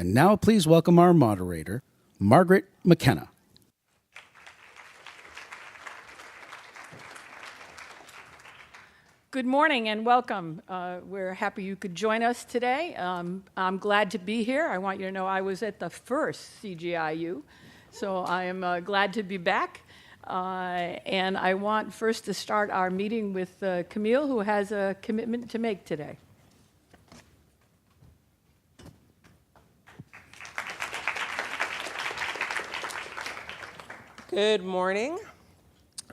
And now please welcome our moderator, Margaret McKenna. Good morning and welcome. We're happy you could join us today. I'm glad to be here. I want you to know I was at the first CGI U, so I am glad to be back. And I want first to start our meeting with Camille, who has a commitment to make today. Good morning.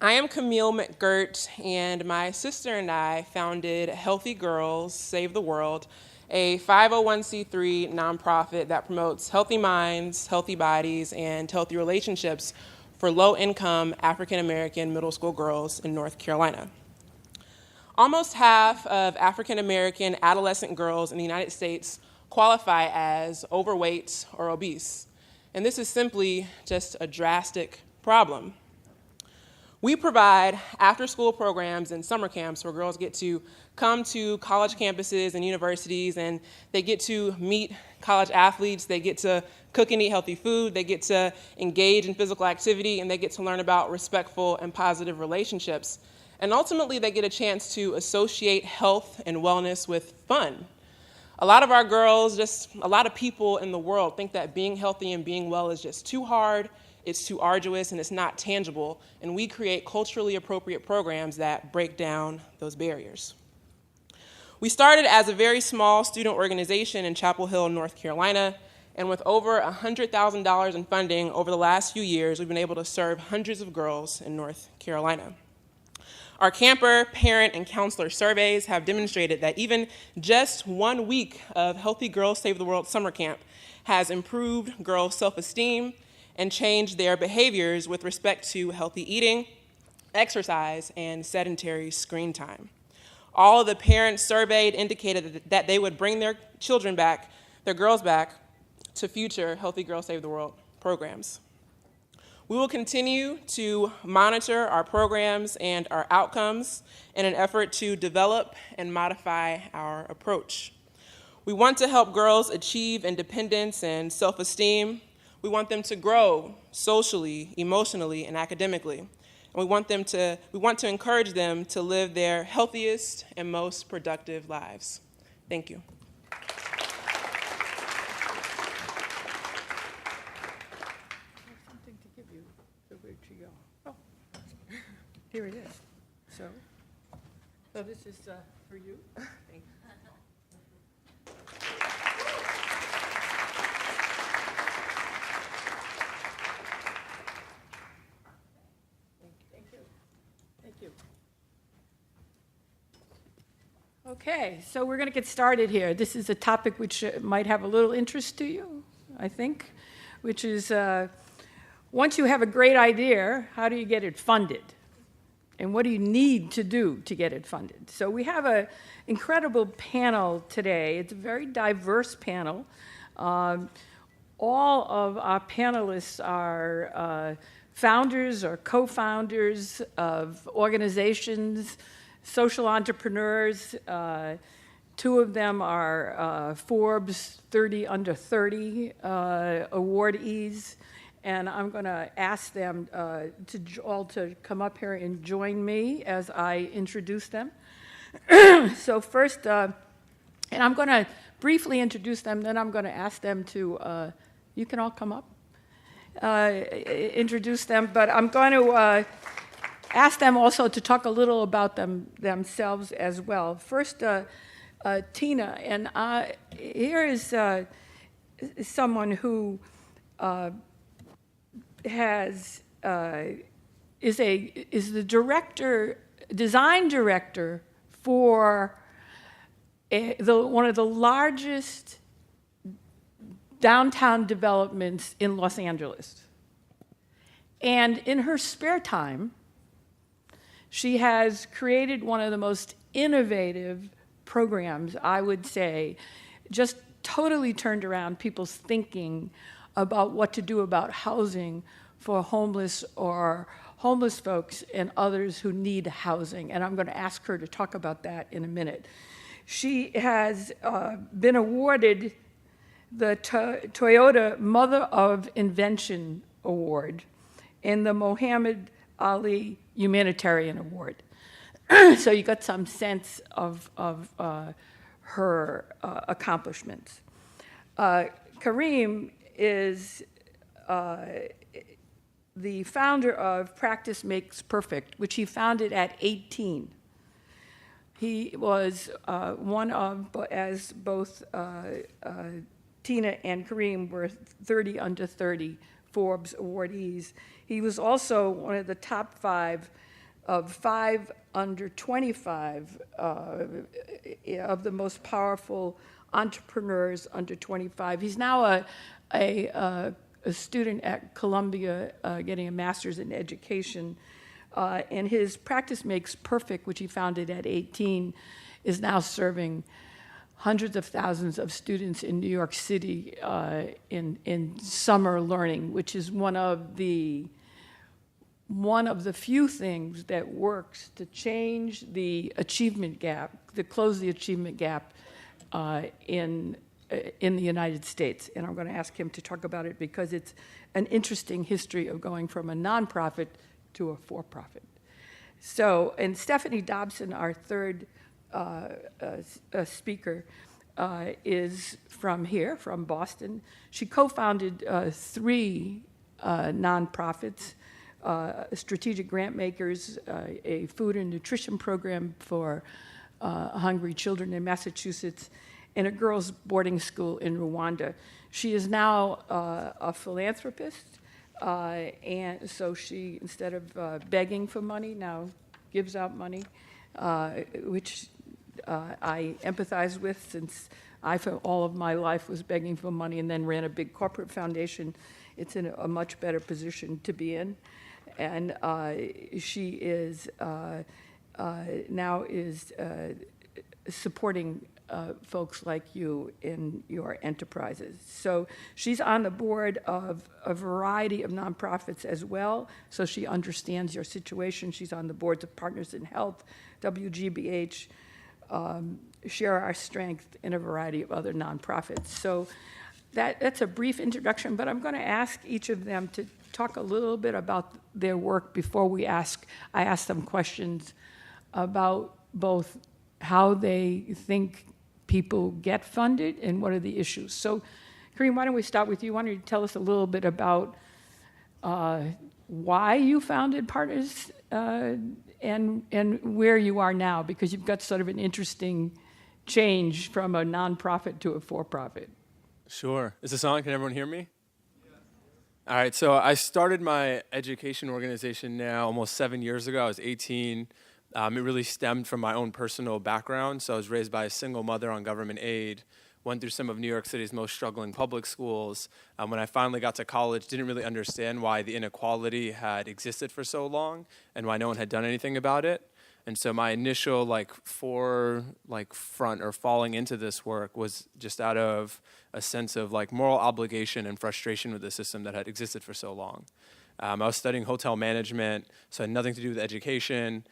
I am Camille McGirt, and my sister and I founded Healthy Girls Save the World, a 501c3 nonprofit that promotes healthy minds, healthy bodies, and healthy relationships for low-income African-American middle school girls in North Carolina. Almost half of African-American adolescent girls in the United States qualify as overweight or obese, and this is simply just a drastic problem. We provide after-school programs and summer camps where girls get to come to college campuses and universities, and they get to meet college athletes, they get to cook and eat healthy food, they get to engage in physical activity, and they get to learn about respectful and positive relationships. And ultimately, they get a chance to associate health and wellness with fun. A lot of our girls, a lot of people in the world think that being healthy and being well is just too hard, it's too arduous, and it's not tangible, and we create culturally appropriate programs that break down those barriers. We started as a very small student organization in Chapel Hill, North Carolina, and with over $100,000 in funding over the last few years, we've been able to serve hundreds of girls in North Carolina. Our camper, parent, and counselor surveys have demonstrated that even just 1 week of Healthy Girls Save the World summer camp has improved girls' self-esteem and changed their behaviors with respect to healthy eating, exercise, and sedentary screen time. All of the parents surveyed indicated that they would bring their children back, their girls back, to future Healthy Girls Save the World programs. We will continue to monitor our programs and our outcomes in an effort to develop and modify our approach. We want to help girls achieve independence and self-esteem. We want them to grow socially, emotionally, and academically. And we want to encourage them to live their healthiest and most productive lives. Thank you. I have something to give you. So where'd she go? Oh, here it is. So this is for you. Thank you. Okay, so we're going to get started here. This is a topic which might have a little interest to you, I think, which is once you have a great idea, how do you get it funded? And what do you need to do to get it funded? So we have an incredible panel today. It's a very diverse panel. All of our panelists are founders or co-founders of organizations, social entrepreneurs. Two of them are Forbes 30 Under 30 awardees. And I'm going to ask them to come up here and join me as I introduce them. So first, and I'm going to briefly introduce them, then I'm going to ask them to, you can all come up, introduce them, but I'm going to ask them also to talk a little about themselves as well. First, Tina, and here is someone who is the design director for one of the largest downtown developments in Los Angeles. And in her spare time, she has created one of the most innovative programs, I would say, just totally turned around people's thinking about what to do about housing for homeless folks and others who need housing. And I'm going to ask her to talk about that in a minute. She has been awarded the Toyota Mother of Invention Award, and the Muhammad Ali Humanitarian Award. So you got some sense of her accomplishments. Kareem is the founder of Practice Makes Perfect, which he founded at 18. He was one of, as both Tina and Kareem were 30 under 30 Forbes awardees. He was also one of the top 5 of 5 under 25 of the most powerful entrepreneurs under 25. He's now a student at Columbia getting a master's in education. And his Practice Makes Perfect, which he founded at 18, is now serving hundreds of thousands of students in New York City in summer learning, which is one of the few things that works to change the achievement gap, to close the achievement gap in the United States. And I'm going to ask him to talk about it because it's an interesting history of going from a nonprofit to a for-profit. So, and Stephanie Dobson, our third speaker, is from here, from Boston. She co-founded 3 nonprofits, Strategic Grant Makers, a food and nutrition program for hungry children in Massachusetts, and a girls' boarding school in Rwanda. She is now a philanthropist, and so she, instead of begging for money, now gives out money, which I empathize with, since I, for all of my life, was begging for money and then ran a big corporate foundation. It's in a much better position to be in. And she is now is supporting folks like you in your enterprises. So she's on the board of a variety of nonprofits as well, so she understands your situation. She's on the boards of Partners in Health, WGBH, Share Our Strength, and a variety of other nonprofits. So that's a brief introduction, but I'm going to ask each of them to talk a little bit about their work before I ask them questions about both how they think people get funded and what are the issues. So, Kareem, why don't we start with you? Why don't you tell us a little bit about why you founded Partners and where you are now, because you've got sort of an interesting change from a nonprofit to a for-profit. Sure. Is this on? Can everyone hear me? Yeah. All right. So I started my education organization now almost 7 years ago. I was 18. It really stemmed from my own personal background. So I was raised by a single mother on government aid, went through some of New York City's most struggling public schools. When I finally got to college, didn't really understand why the inequality had existed for so long and why no one had done anything about it. And so my initial front or falling into this work was just out of a sense of moral obligation and frustration with the system that had existed for so long. I was studying hotel management, so it had nothing to do with education.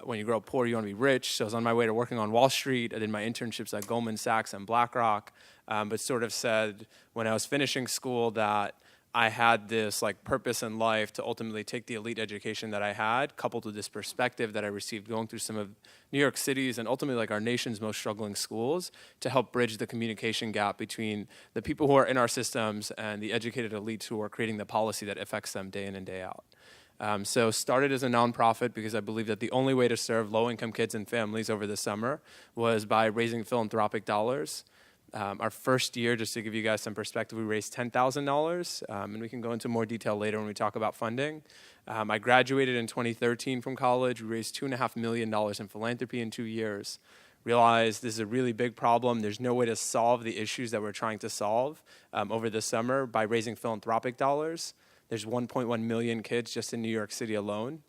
When you grow up poor, you want to be rich. So I was on my way to working on Wall Street. I did my internships at Goldman Sachs and BlackRock, but sort of said when I was finishing school that I had this purpose in life to ultimately take the elite education that I had, coupled with this perspective that I received going through some of New York City's and ultimately our nation's most struggling schools, to help bridge the communication gap between the people who are in our systems and the educated elites who are creating the policy that affects them day in and day out. So started as a nonprofit because I believe that the only way to serve low-income kids and families over the summer was by raising philanthropic dollars. Our first year, just to give you guys some perspective, we raised $10,000, and we can go into more detail later when we talk about funding. I graduated in 2013 from college. We raised $2.5 million in philanthropy in 2 years. Realized this is a really big problem. There's no way to solve the issues that we're trying to solve over the summer by raising philanthropic dollars. There's 1.1 million kids just in New York City alone.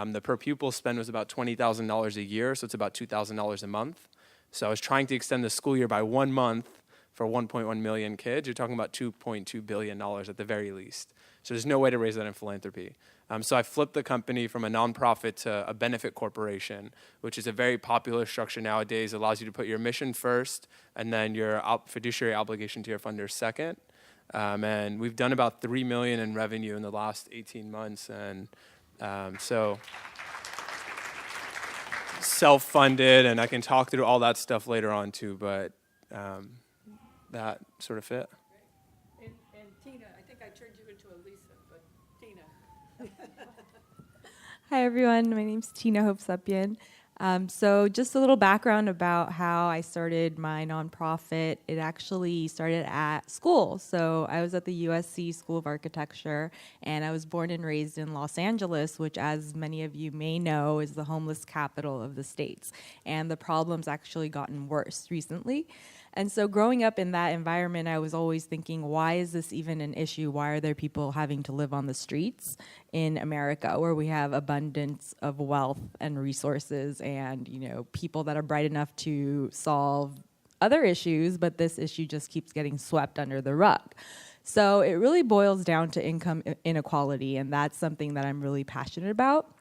The per pupil spend was about $20,000 a year, so it's about $2,000 a month. So I was trying to extend the school year by 1 month for 1.1 million kids, you're talking about $2.2 billion at the very least. So there's no way to raise that in philanthropy. So I flipped the company from a nonprofit to a benefit corporation, which is a very popular structure nowadays. It allows you to put your mission first and then your fiduciary obligation to your funders second. And we've done about $3 million in revenue in the last 18 months. And so self-funded, and I can talk through all that stuff later on too, but that sort of fit. And Tina, I think I turned you into a Lisa, but Tina. Hi, everyone. My name's Tina Hope-Sepien. So just a little background about how I started my nonprofit. It actually started at school. So I was at the USC School of Architecture, and I was born and raised in Los Angeles, which, as many of you may know, is the homeless capital of the States. And the problem's actually gotten worse recently. And so growing up in that environment, I was always thinking, why is this even an issue? Why are there people having to live on the streets in America, where we have abundance of wealth and resources and, people that are bright enough to solve other issues, but this issue just keeps getting swept under the rug. So it really boils down to income inequality, and that's something that I'm really passionate about.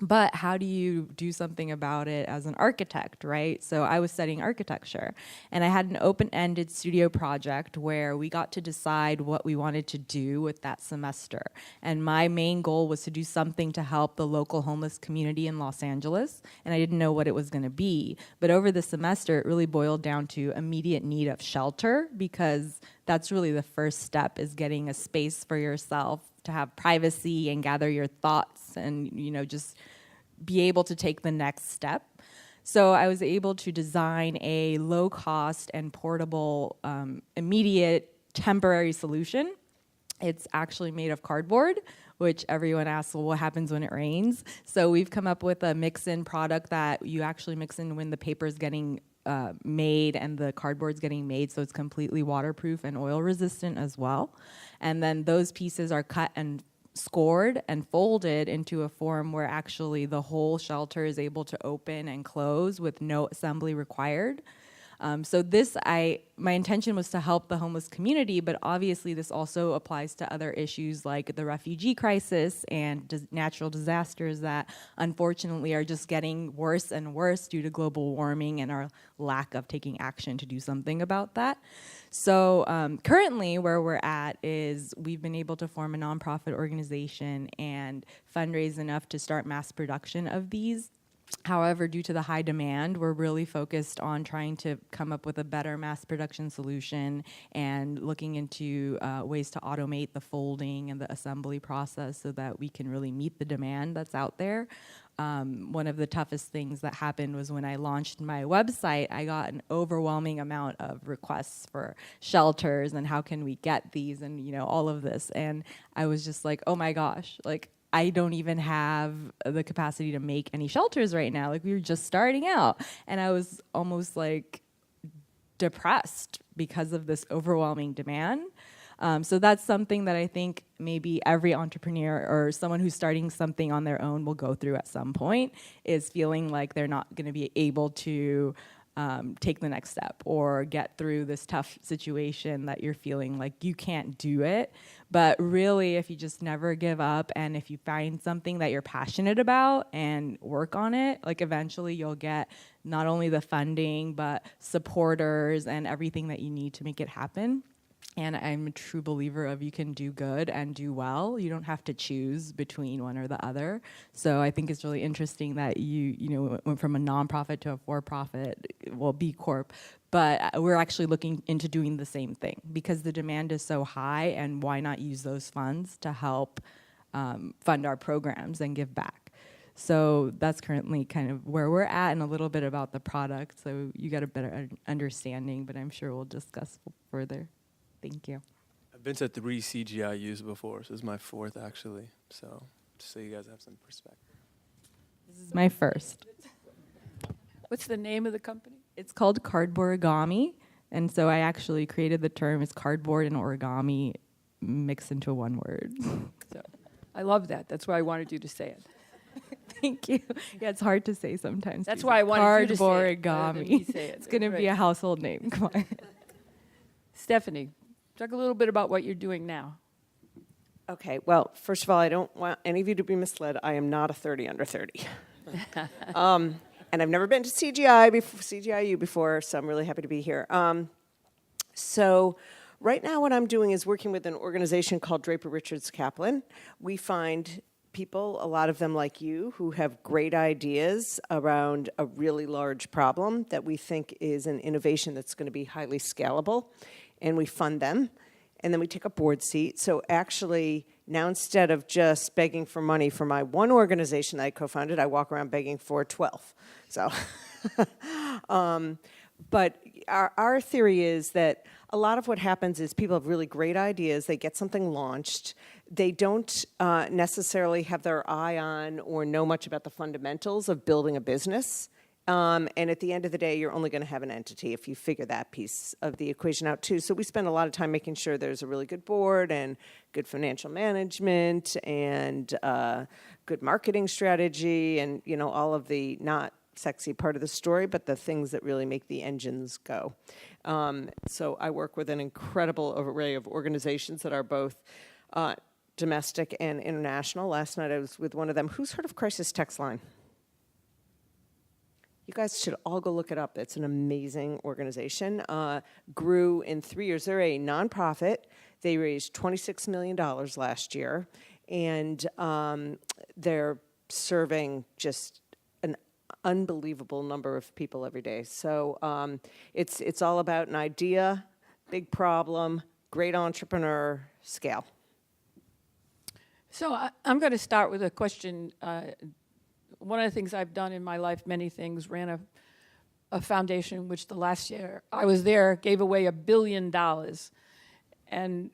But how do you do something about it as an architect, right? So I was studying architecture, and I had an open-ended studio project where we got to decide what we wanted to do with that semester. And my main goal was to do something to help the local homeless community in Los Angeles, and I didn't know what it was going to be. But over the semester, it really boiled down to immediate need of shelter, because that's really the first step, is getting a space for yourself to have privacy and gather your thoughts and, just be able to take the next step. So I was able to design a low-cost and portable, immediate, temporary solution. It's actually made of cardboard, which everyone asks, well, what happens when it rains? So we've come up with a mix-in product that you actually mix in when the paper's getting made and the cardboard's getting made, so it's completely waterproof and oil resistant as well. And then those pieces are cut and scored and folded into a form where actually the whole shelter is able to open and close with no assembly required. So my intention was to help the homeless community, but obviously this also applies to other issues like the refugee crisis and natural disasters that unfortunately are just getting worse and worse due to global warming and our lack of taking action to do something about that. So currently where we're at is we've been able to form a nonprofit organization and fundraise enough to start mass production of these. However, due to the high demand, we're really focused on trying to come up with a better mass production solution and looking into ways to automate the folding and the assembly process so that we can really meet the demand that's out there. One of the toughest things that happened was when I launched my website, I got an overwhelming amount of requests for shelters and how can we get these and, all of this. And I was just like, oh my gosh, I don't even have the capacity to make any shelters right now. We were just starting out. And I was almost depressed because of this overwhelming demand. So that's something that I think maybe every entrepreneur or someone who's starting something on their own will go through at some point, is feeling like they're not going to be able to take the next step or get through this tough situation that you're feeling like you can't do it. But really, if you just never give up and if you find something that you're passionate about and work on it, eventually you'll get not only the funding, but supporters and everything that you need to make it happen. And I'm a true believer of you can do good and do well. You don't have to choose between one or the other. So I think it's really interesting that you went from a nonprofit to a for-profit, B Corp. But we're actually looking into doing the same thing because the demand is so high, and why not use those funds to help fund our programs and give back? So that's currently kind of where we're at and a little bit about the product. So you got a better understanding, but I'm sure we'll discuss further. Thank you. I've been to 3 CGI U's before, so this is my 4th actually. So just so you guys have some perspective. This is my first. What's the name of the company? It's called Cardboard Origami, and so I actually created the term. It's cardboard and origami mixed into one word. So, I love that. That's why I wanted you to say it. Thank you. Yeah, it's hard to say sometimes. That's why I wanted you to say it. Cardboard origami. Say it. It's going to be a household name. Come on. Stephanie, talk a little bit about what you're doing now. Okay, well, first of all, I don't want any of you to be misled. I am not a 30 under 30. And I've never been to CGI U before, so I'm really happy to be here. So right now what I'm doing is working with an organization called Draper Richards Kaplan. We find people, a lot of them like you, who have great ideas around a really large problem that we think is an innovation that's going to be highly scalable, and we fund them. And then we take a board seat. So actually, now instead of just begging for money for my one organization that I co-founded, I walk around begging for 12. So, but our theory is that a lot of what happens is people have really great ideas. They get something launched. They don't necessarily have their eye on or know much about the fundamentals of building a business. And at the end of the day, you're only going to have an entity if you figure that piece of the equation out too. So we spend a lot of time making sure there's a really good board and good financial management and good marketing strategy and, you know, all of the not sexy part of the story, but the things that really make the engines go. So I work with an incredible array of organizations that are both domestic and international. Last night I was with one of them. Who's heard of Crisis Text Line? You guys should all go look it up. It's an amazing organization. Grew in 3 years. They're a nonprofit. They raised $26 million last year, and they're serving just an unbelievable number of people every day. So it's all about an idea, big problem, great entrepreneur, scale. So I'm going to start with a question. One of the things I've done in my life, many things, ran a foundation which the last year I was there gave away $1 billion. And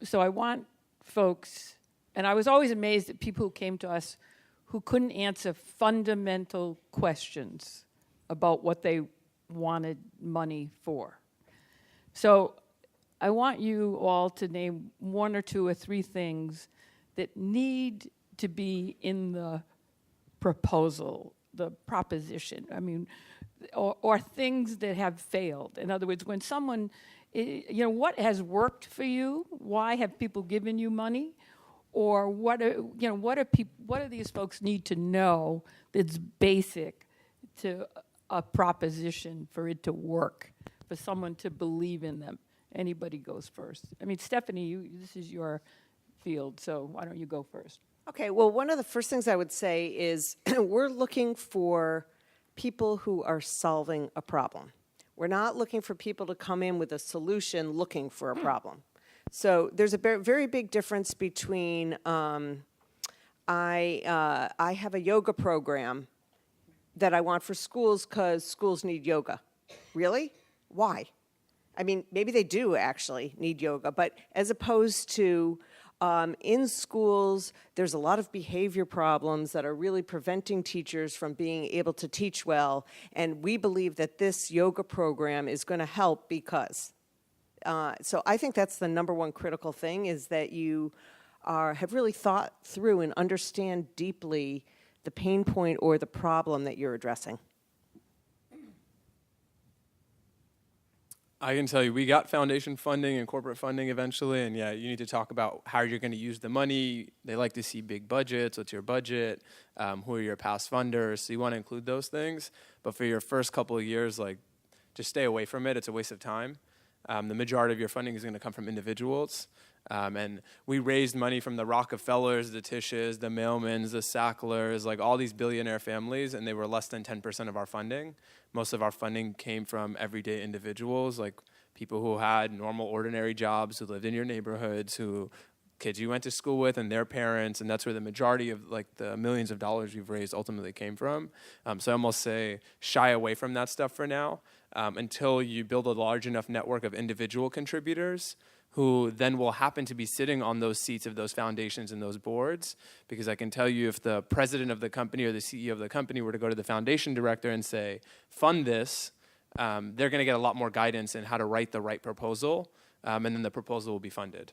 so I want folks, and I was always amazed at people who came to us who couldn't answer fundamental questions about what they wanted money for. So I want you all to name one or two or three things that need to be in the proposal, the proposition, I mean, or things that have failed. In other words, when someone, you know, what has worked for you? Why have people given you money? Or what do these folks need to know that's basic to a proposition for it to work, for someone to believe in them? Anybody goes first. I mean, Stephanie, this is your field, so why don't you go first? Okay, well, one of the first things I would say is we're looking for people who are solving a problem. We're not looking for people to come in with a solution looking for a problem. So there's a very big difference between I have a yoga program that I want for schools because schools need yoga. Really? Why? I mean, maybe they do actually need yoga, but as opposed to in schools, there's a lot of behavior problems that are really preventing teachers from being able to teach well, and we believe that this yoga program is going to help because. So I think that's the number one critical thing, is that you have really thought through and understand deeply the pain point or the problem that you're addressing. I can tell you, we got foundation funding and corporate funding eventually, and yeah, you need to talk about how you're going to use the money. They like to see big budgets. What's your budget? Who are your past funders? So you want to include those things, but for your first couple of years, like, just stay away from it. It's a waste of time. The majority of your funding is going to come from individuals. And we raised money from the Rockefellers, the Tisches, the Mailmans, the Sacklers, like all these billionaire families, and they were less than 10% of our funding. Most of our funding came from everyday individuals, like people who had normal, ordinary jobs, who lived in your neighborhoods, who kids you went to school with and their parents, and that's where the majority of like the millions of dollars we've raised ultimately came from. So I almost say shy away from that stuff for now until you build a large enough network of individual contributors who then will happen to be sitting on those seats of those foundations and those boards. Because I can tell you, if the president of the company or the CEO of the company were to go to the foundation director and say, fund this, they're going to get a lot more guidance in how to write the right proposal and then the proposal will be funded.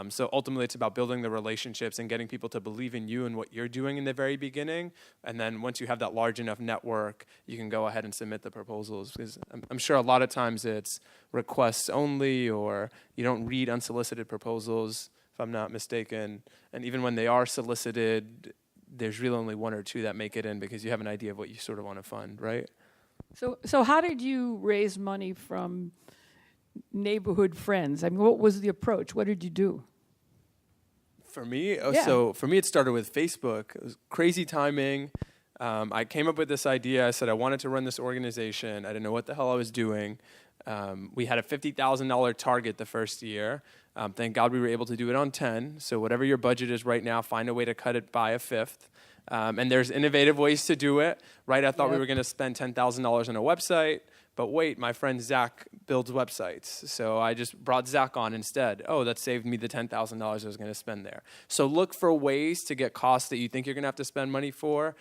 So ultimately, it's about building the relationships and getting people to believe in you and what you're doing in the very beginning. And then once you have that large enough network, you can go ahead and submit the proposals. Because I'm sure a lot of times it's requests only, or you don't read unsolicited proposals, if I'm not mistaken. And even when they are solicited, there's really only one or two that make it in because you have an idea of what you sort of want to fund, right? So how did you raise money from neighborhood friends? I mean, what was the approach? What did you do? For me, Yeah. so for me, it started with Facebook. It was crazy timing. I came up with this idea. I said I wanted to run this organization. I didn't know what the hell I was doing. We had a $50,000 target the first year. Thank God we were able to do it on 10. So whatever your budget is right now, find a way to cut it by a fifth. And there's innovative ways to do it, right? I thought we were going to spend $10,000 on a website. But wait, my friend Zach builds websites. So I just brought Zach on instead. Oh, that saved me the $10,000 I was going to spend there. So look for ways to get costs that you think you're going to have to spend money for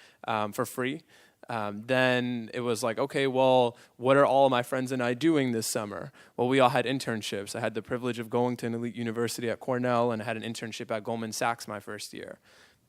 free. Then it was like, okay, well, what are all of my friends and I doing this summer? Well, we all had internships. I had the privilege of going to an elite university at Cornell, and I had an internship at Goldman Sachs my first year.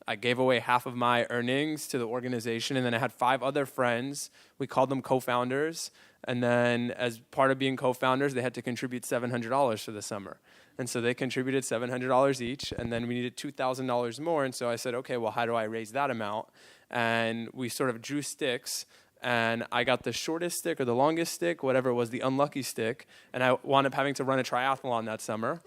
I gave away half of my earnings to the organization, and then I had 5 other friends. We called them co-founders. And then as part of being co-founders, they had to contribute $700 for the summer. And so they contributed $700 each, and then we needed $2,000 more. And so I said, okay, well, how do I raise that amount? And we sort of drew sticks, and I got the shortest stick or the longest stick, whatever it was, the unlucky stick. And I wound up having to run a triathlon that summer.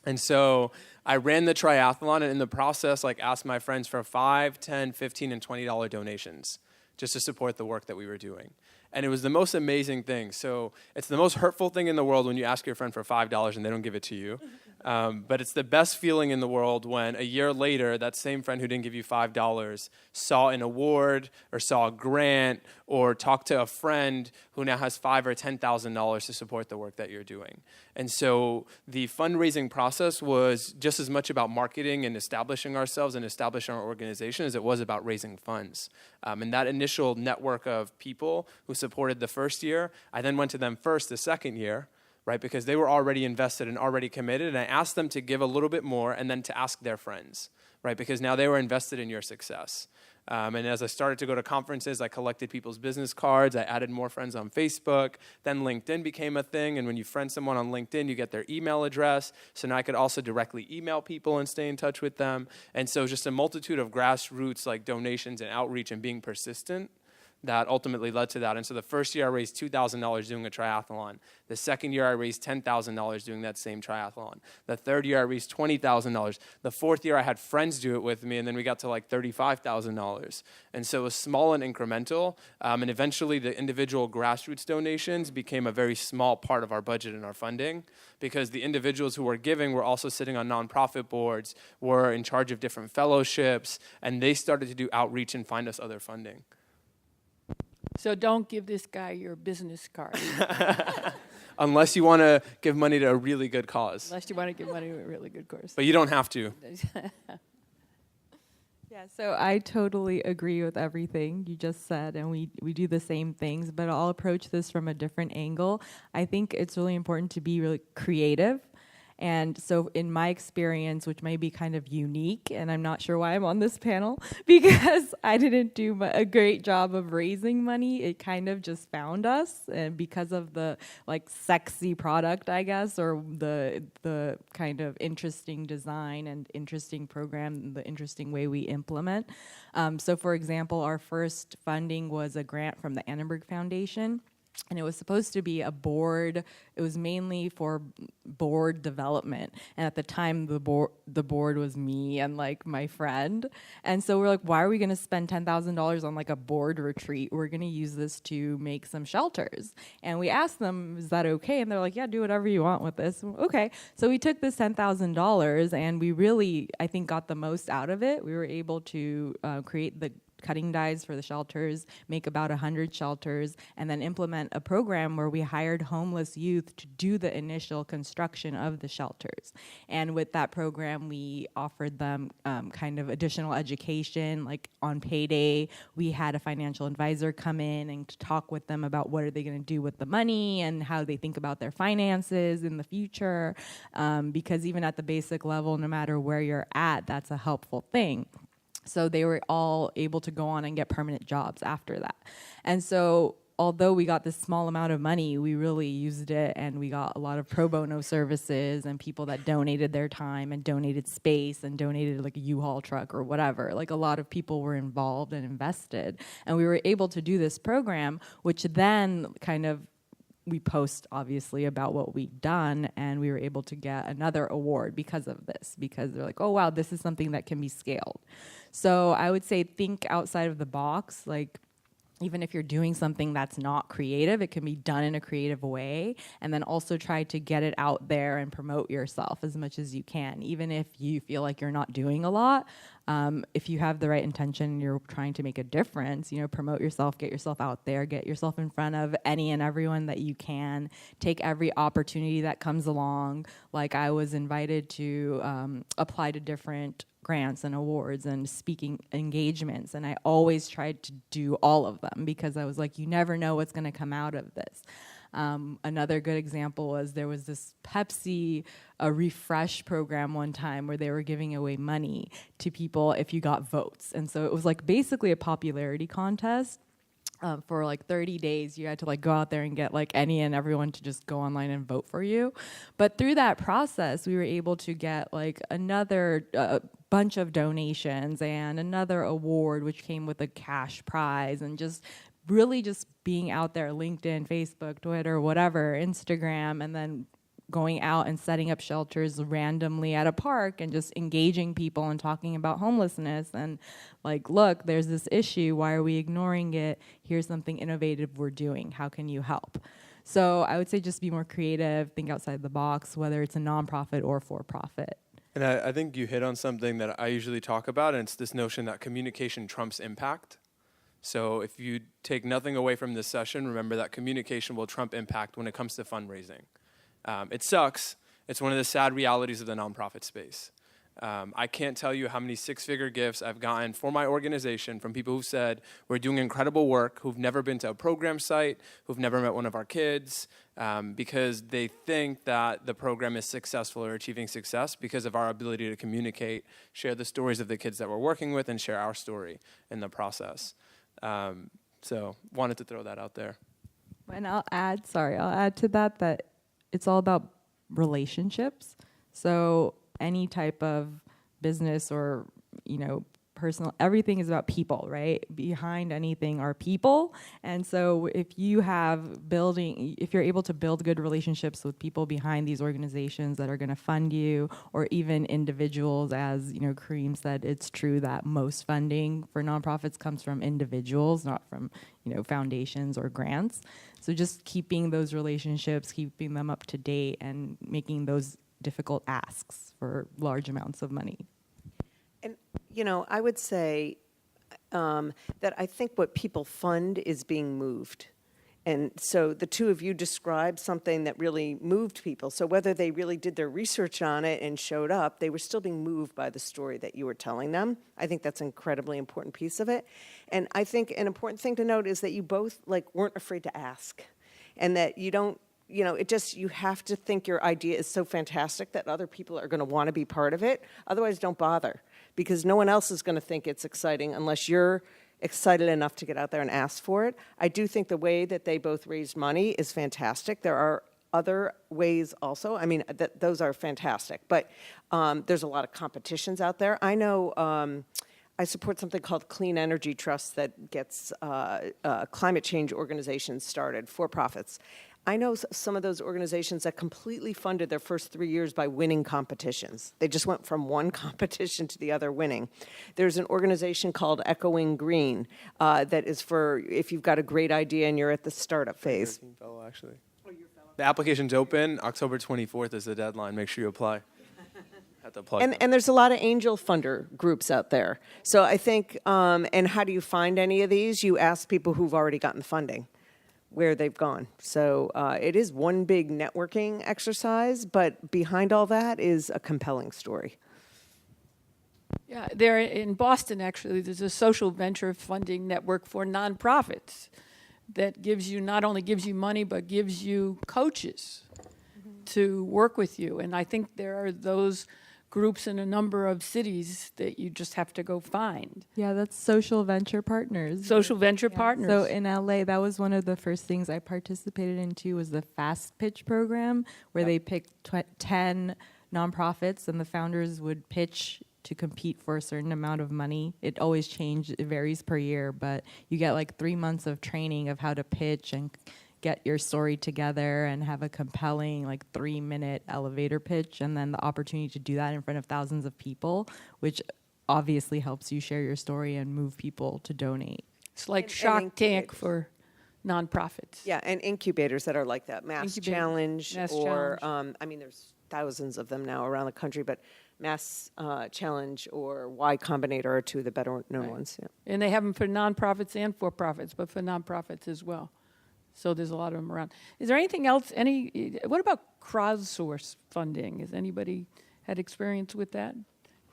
And so I ran the triathlon, and in the process, asked my friends for $5, $10, $15, and $20 donations just to support the work that we were doing. And it was the most amazing thing. So it's the most hurtful thing in the world when you ask your friend for $5 and they don't give it to you. But it's the best feeling in the world when a year later, that same friend who didn't give you $5 saw an award or saw a grant or talked to a friend who now has $5,000 or $10,000 to support the work that you're doing. And so the fundraising process was just as much about marketing and establishing ourselves and establishing our organization as it was about raising funds. And that initial network of people who supported the first year, I then went to them first the second year, right? Because they were already invested and already committed. And I asked them to give a little bit more and then to ask their friends, right? Because now they were invested in your success. And as I started to go to conferences, I collected people's business cards. I added more friends on Facebook. Then LinkedIn became a thing. And when you friend someone on LinkedIn, you get their email address. So now I could also directly email people and stay in touch with them. And so just a multitude of grassroots donations and outreach and being persistent that ultimately led to that. And so the first year I raised $2,000 doing a triathlon. The second year I raised $10,000 doing that same triathlon. The third year I raised $20,000. The fourth year I had friends do it with me, and then we got to $35,000. And so it was small and incremental. And eventually the individual grassroots donations became a very small part of our budget and our funding, because the individuals who were giving were also sitting on nonprofit boards, were in charge of different fellowships, and they started to do outreach and find us other funding. So don't give this guy your business card. Unless you want to give money to a really good cause. Unless you want to give money to a really good course. But you don't have to. Yeah, so I totally agree with everything you just said, and we do the same things, but I'll approach this from a different angle. I think it's really important to be really creative. And so in my experience, which may be kind of unique, and I'm not sure why I'm on this panel, because I didn't do a great job of raising money. It kind of just found us, and because of the sexy product, I guess, or the kind of interesting design and interesting program, the interesting way we implement. So for example, our first funding was a grant from the Annenberg Foundation. And it was supposed to be a board. It was mainly for board development. And at the time, the board was me and my friend. And so we're why are we going to spend $10,000 on a board retreat? We're going to use this to make some shelters. And we asked them, is that okay? And they're like, yeah, do whatever you want with this. Okay. So we took this $10,000 and we really, I think, got the most out of it. We were able to create the cutting dies for the shelters, make about 100 shelters, and then implement a program where we hired homeless youth to do the initial construction of the shelters. And with that program, we offered them kind of additional education. Like on payday, we had a financial advisor come in and to talk with them about what are they going to do with the money and how they think about their finances in the future. Because even at the basic level, no matter where you're at, that's a helpful thing. So they were all able to go on and get permanent jobs after that. And so although we got this small amount of money, we really used it, and we got a lot of pro bono services and people that donated their time and donated space and donated like a U-Haul truck or whatever. Like a lot of people were involved and invested. And we were able to do this program, which then kind of we post obviously about what we've done, and we were able to get another award because of this, because they're like, oh wow, this is something that can be scaled. So I would say think outside of the box. Like even if you're doing something that's not creative, it can be done in a creative way, and then also try to get it out there and promote yourself as much as you can, even if you feel like you're not doing a lot. If you have the right intention and you're trying to make a difference, promote yourself, get yourself out there, get yourself in front of any and everyone that you can, take every opportunity that comes along. Like I was invited to apply to different grants and awards and speaking engagements, and I always tried to do all of them because I was like, you never know what's going to come out of this. Another good example was there was this Pepsi refresh program one time where they were giving away money to people if you got votes. And so it was like basically a popularity contest. For like 30 days, you had to like go out there and get like any and everyone to just go online and vote for you. But through that process, we were able to get like another bunch of donations and another award, which came with a cash prize, and just really just being out there, LinkedIn, Facebook, Twitter, whatever, Instagram, and then going out and setting up shelters randomly at a park and just engaging people and talking about homelessness and like, look, there's this issue. Why are we ignoring it? Here's something innovative we're doing. How can you help? So I would say just be more creative, think outside the box, whether it's a nonprofit or for-profit. And I think you hit on something that I usually talk about, and it's this notion that communication trumps impact. So if you take nothing away from this session, remember that communication will trump impact when it comes to fundraising. It sucks. It's one of the sad realities of the nonprofit space. I can't tell you how many six-figure gifts I've gotten for my organization from people who've said, we're doing incredible work, who've never been to a program site, who've never met one of our kids, because they think that the program is successful or achieving success because of our ability to communicate, share the stories of the kids that we're working with, and share our story in the process. So wanted to throw that out there. And I'll add to that it's all about relationships. So any type of business or, personal, everything is about people, right? Behind anything are people. And so if you're able to build good relationships with people behind these organizations that are going to fund you, or even individuals, as, Kareem said, it's true that most funding for nonprofits comes from individuals, not from, foundations or grants. So just keeping those relationships, keeping them up to date, and making those difficult asks for large amounts of money. And, I would say that I think what people fund is being moved. And so the two of you described something that really moved people. So whether they really did their research on it and showed up, they were still being moved by the story that you were telling them. I think that's an incredibly important piece of it. And I think an important thing to note is that you both weren't afraid to ask, and that you don't, you have to think your idea is so fantastic that other people are going to want to be part of it. Otherwise, don't bother, because no one else is going to think it's exciting unless you're excited enough to get out there and ask for it. I do think the way that they both raised money is fantastic. There are other ways also. I mean, those are fantastic. But there's a lot of competitions out there. I know I support something called Clean Energy Trust that gets climate change organizations started, for-profits. I know some of those organizations that completely funded their first 3 years by winning competitions. They just went from one competition to the other winning. There's an organization called Echoing Green that is for if you've got a great idea and you're at the startup phase. Fellow, actually. The application's open. October 24th is the deadline. Make sure you apply. Have to plug And there's a lot of angel funder groups out there. So I think, and how do you find any of these? You ask people who've already gotten the funding, where they've gone. So it is one big networking exercise, but behind all that is a compelling story. Yeah, there in Boston, actually, there's a social venture funding network for nonprofits that gives you, not only gives you money, but gives you coaches to work with you. And I think there are those groups in a number of cities that you just have to go find. Yeah, that's Social Venture Partners. Social venture partners. So in LA, that was one of the first things I participated in too, was the Fast Pitch program, where they picked 10 nonprofits and the founders would pitch to compete for a certain amount of money. It always changed, it varies per year, but you get like 3 months of training of how to pitch and get your story together and have a compelling like 3-minute elevator pitch, and then the opportunity to do that in front of thousands of people, which obviously helps you share your story and move people to donate. It's like And Shark Tank incubators. for nonprofits. Yeah, and incubators that are like that, Mass Incubator, Challenge, Mass or Challenge. I mean, there's thousands of them now around the country, but Mass Challenge or Y Combinator are two of the better known ones. Yeah. And they have them for nonprofits and for-profits, but for nonprofits as well. So there's a lot of them around. Is there anything else, what about crowdsource funding? Has anybody had experience with that,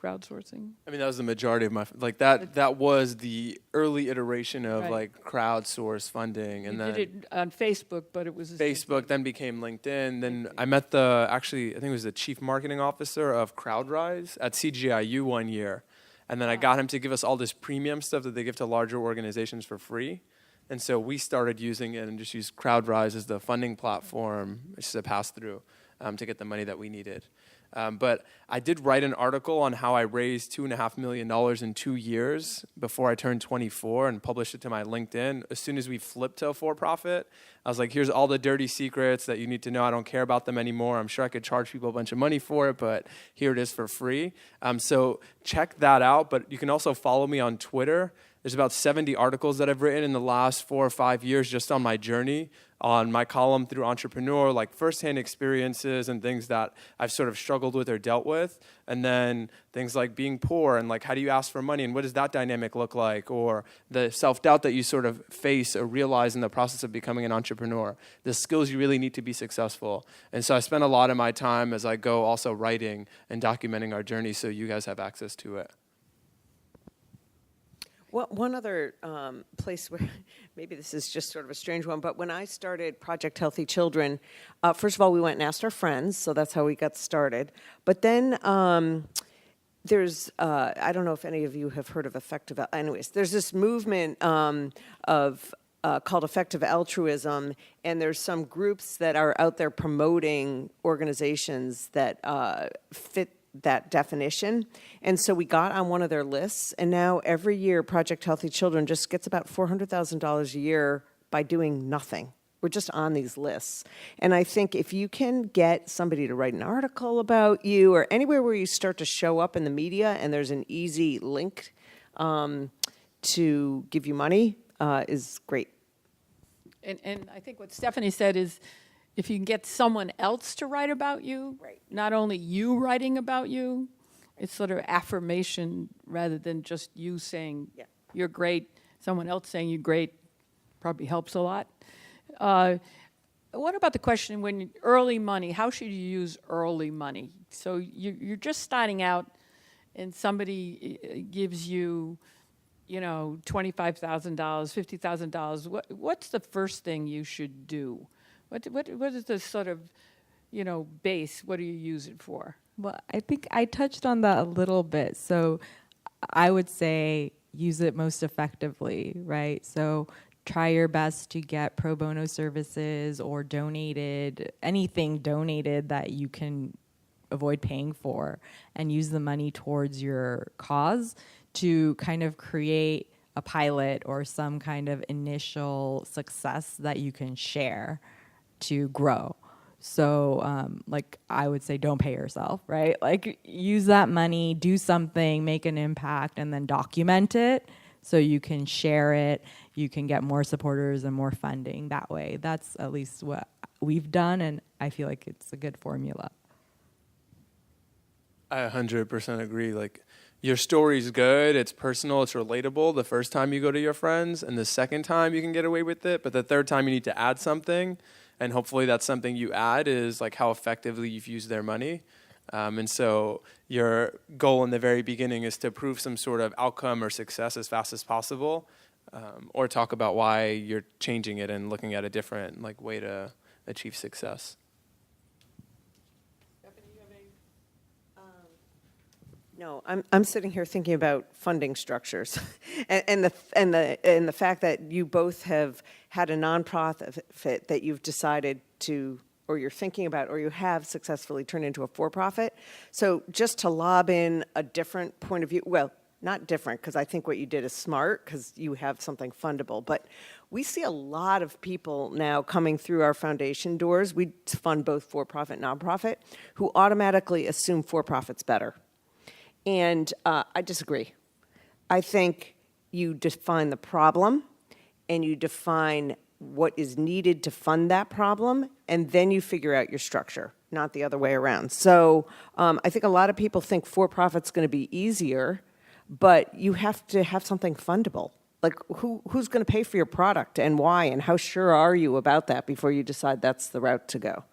crowdsourcing? I mean, that was the majority of my, like that was the early iteration of Right. like crowdsource funding. And You then did it on Facebook, but it was the same Facebook, then became LinkedIn. Then I met I think it was the chief marketing officer of CrowdRise at CGI U one year. And then I got him to give us all this premium stuff that they give to larger organizations for free. And so we started using it and just used CrowdRise as the funding platform, which is a pass-through, to get the money that we needed. But I did write an article on how I raised $2.5 million in 2 years before I turned 24 and published it to my LinkedIn. As soon as we flipped to a for-profit, I was like, here's all the dirty secrets that you need to know. I don't care about them anymore. I'm sure I could charge people a bunch of money for it, but here it is for free. So check that out. But you can also follow me on Twitter. There's about 70 articles that I've written in the last 4 or 5 years just on my journey, on my column through Entrepreneur, like firsthand experiences and things that I've sort of struggled with or dealt with. And then things like being poor and like how do you ask for money and what does that dynamic look like? Or the self-doubt that you sort of face or realize in the process of becoming an entrepreneur. The skills you really need to be successful. And so I spend a lot of my time as I go also writing and documenting our journey so you guys have access to it. Well, one other place where maybe this is just sort of a strange one, but when I started Project Healthy Children, first of all, we went and asked our friends, so that's how we got started. But then there's, I don't know if any of you have heard of there's this movement of called effective altruism, and there's some groups that are out there promoting organizations that fit that definition. And so we got on one of their lists, and now every year Project Healthy Children just gets about $400,000 a year by doing nothing. We're just on these lists. And I think if you can get somebody to write an article about you or anywhere where you start to show up in the media and there's an easy link to give you money is great. And I think what Stephanie said is, if you can get someone else to write about you, not only you writing about you, it's sort of affirmation rather than just you saying you're great, someone else saying you're great probably helps a lot. What about the question when early money, how should you use early money? So you're just starting out and somebody gives you, $25,000, $50,000. What's the first thing you should do? What is the sort of, base? What do you use it for? Well, I think I touched on that a little bit. So I would say use it most effectively, right? So try your best to get pro bono services or anything donated that you can avoid paying for, and use the money towards your cause to kind of create a pilot or some kind of initial success that you can share to grow. So, I would say don't pay yourself, right? Like, use that money, do something, make an impact, and then document it so you can share it, you can get more supporters and more funding that way. That's at least what we've done, and I feel like it's a good formula. I 100% agree. Like, your story's good, it's personal, it's relatable the first time you go to your friends, and the second time you can get away with it, but the third time you need to add something, and hopefully that's something you add is like how effectively you've used their money. And so your goal in the very beginning is to prove some sort of outcome or success as fast as possible, or talk about why you're changing it and looking at a different like way to achieve success. No, I'm sitting here thinking about funding structures, and the fact that you both have had a nonprofit that you've decided to, or you're thinking about, or you have successfully turned into a for-profit. So just to lob in a different point of view, well, not different, because I think what you did is smart, because you have something fundable. But we see a lot of people now coming through our foundation doors. We fund both for-profit and nonprofit, who automatically assume for-profit's better. And I disagree. I think you define the problem and you define what is needed to fund that problem, and then you figure out your structure, not the other way around. So I think a lot of people think for-profit's going to be easier, but you have to have something fundable. Like, who's going to pay for your product and why, and how sure are you about that before you decide that's the route to go?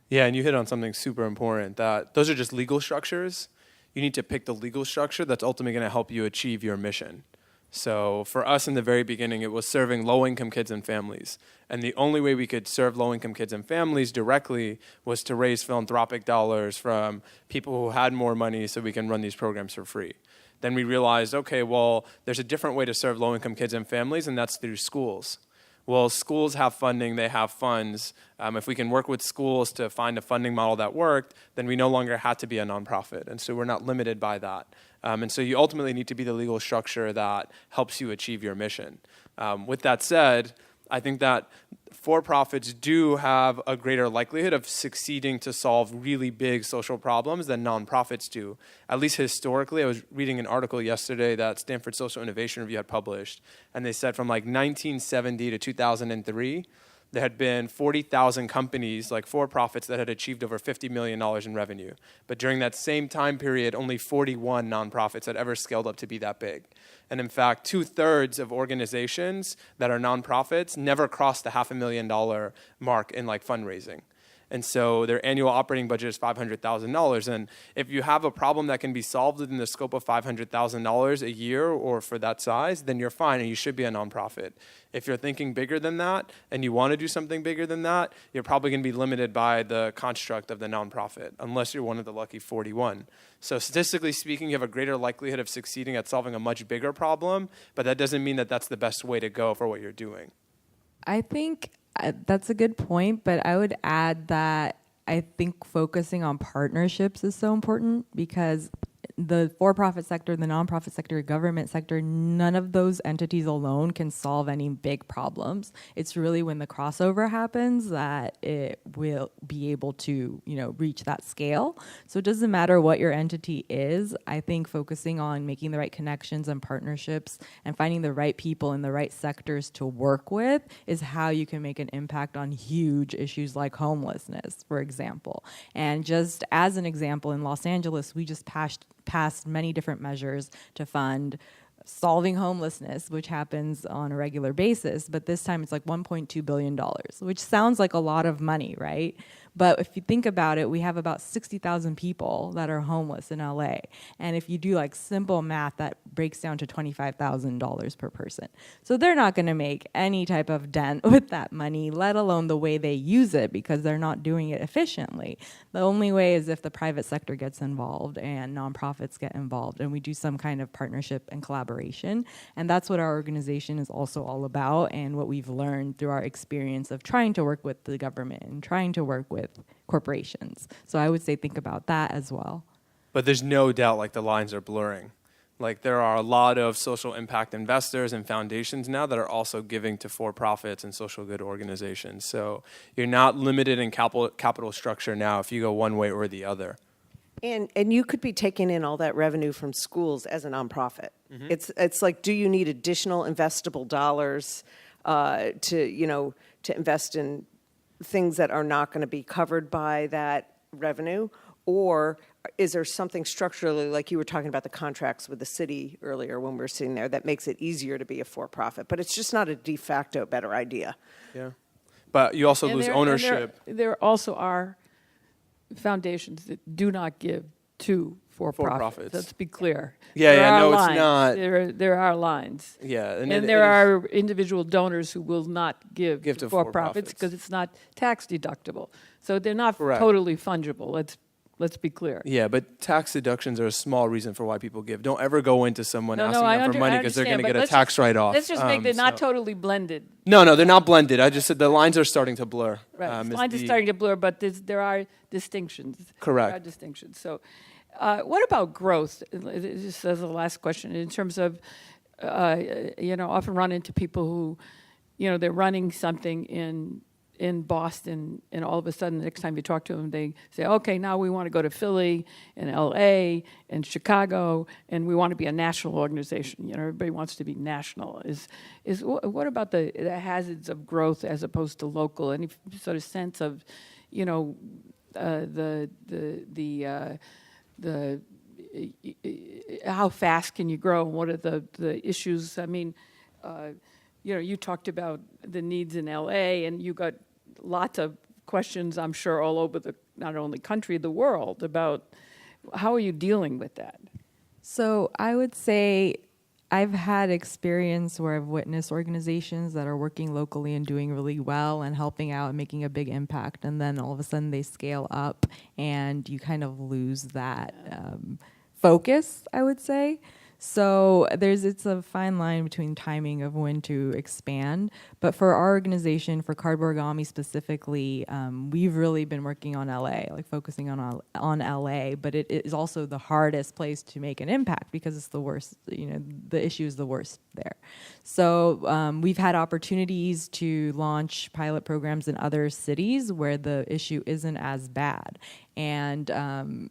Yeah, and you hit on something super important, that those are just legal structures. You need to pick the legal structure that's ultimately going to help you achieve your mission. So for us in the very beginning, it was serving low-income kids and families. And the only way we could serve low-income kids and families directly was to raise philanthropic dollars from people who had more money so we can run these programs for free. Then we realized, okay, well, there's a different way to serve low-income kids and families, and that's through schools. Well, schools have funding, they have funds. If we can work with schools to find a funding model that worked, then we no longer had to be a nonprofit. And so we're not limited by that. And so you ultimately need to be the legal structure that helps you achieve your mission. With that said, I think that for-profits do have a greater likelihood of succeeding to solve really big social problems than nonprofits do. At least historically, I was reading an article yesterday that Stanford Social Innovation Review had published, and they said from like 1970 to 2003, there had been 40,000 companies, like for-profits, that had achieved over $50 million in revenue. But during that same time period, only 41 nonprofits had ever scaled up to be that big. And in fact, 2/3 of organizations that are nonprofits never crossed the $500,000 mark in like fundraising. And so their annual operating budget is $500,000. And if you have a problem that can be solved within the scope of $500,000 a year or for that size, then you're fine and you should be a nonprofit. If you're thinking bigger than that and you want to do something bigger than that, you're probably going to be limited by the construct of the nonprofit, unless you're one of the lucky 41. So statistically speaking, you have a greater likelihood of succeeding at solving a much bigger problem, but that doesn't mean that that's the best way to go for what you're doing. I think that's a good point, but I would add that I think focusing on partnerships is so important, because the for-profit sector, the nonprofit sector, government sector, none of those entities alone can solve any big problems. It's really when the crossover happens that it will be able to, reach that scale. So it doesn't matter what your entity is. I think focusing on making the right connections and partnerships and finding the right people in the right sectors to work with is how you can make an impact on huge issues like homelessness, for example. And just as an example, in Los Angeles, we just passed many different measures to fund solving homelessness, which happens on a regular basis. But this time it's like $1.2 billion, which sounds like a lot of money, right? But if you think about it, we have about 60,000 people that are homeless in LA. And if you do like simple math, that breaks down to $25,000 per person. So they're not going to make any type of dent with that money, let alone the way they use it, because they're not doing it efficiently. The only way is if the private sector gets involved and nonprofits get involved and we do some kind of partnership and collaboration. And that's what our organization is also all about, and what we've learned through our experience of trying to work with the government and trying to work with corporations. So I would say think about that as well. But there's no doubt like the lines are blurring. Like there are a lot of social impact investors and foundations now that are also giving to for-profits and social good organizations. So you're not limited in capital structure now if you go one way or the other. And you could be taking in all that revenue from schools as a nonprofit. Mm-hmm. It's like, do you need additional investable dollars to invest in things that are not going to be covered by that revenue? Or is there something structurally, like you were talking about the contracts with the city earlier when we were sitting there, that makes it easier to be a for-profit? But it's just not a de facto better idea. Yeah. But you also lose ownership. There also are foundations that do not give to for-profits. For-profits. Let's be clear. Yeah, There yeah, are no, it's lines. not. There are lines. Yeah. And it there is- are individual donors who will not give Give to to for-profits for-profits. because it's not tax deductible. So they're not Correct. totally fungible. Let's be clear. Yeah, but tax deductions are a small reason for why people give. Don't ever go into someone asking them for money because they're going to get a tax write-off. Let's just make it not so- totally blended. No, they're not blended. I just said the lines are starting to blur. Right. is Lines are the- starting to blur, but there are distinctions. Correct. There are distinctions. So what about growth? Just as a last question, in terms of, often run into people who, they're running something in Boston, and all of a sudden, the next time you talk to them, they say, okay, now we want to go to Philly and LA and Chicago, and we want to be a national organization. Everybody wants to be national. What about the hazards of growth as opposed to local? Any sort of sense of, how fast can you grow, and what are the issues? I mean, you talked about the needs in LA, and you got lots of questions, I'm sure, all over the not only country, the world, about how are you dealing with that? So I would say I've had experience where I've witnessed organizations that are working locally and doing really well and helping out and making a big impact, and then all of a sudden they scale up and you kind of lose that focus, I would say. So it's a fine line between timing of when to expand. But for our organization, for Cardboard Origami specifically, we've really been working on LA, like focusing on LA. But it is also the hardest place to make an impact because it's the worst, the issue is the worst there. So we've had opportunities to launch pilot programs in other cities where the issue isn't as bad. And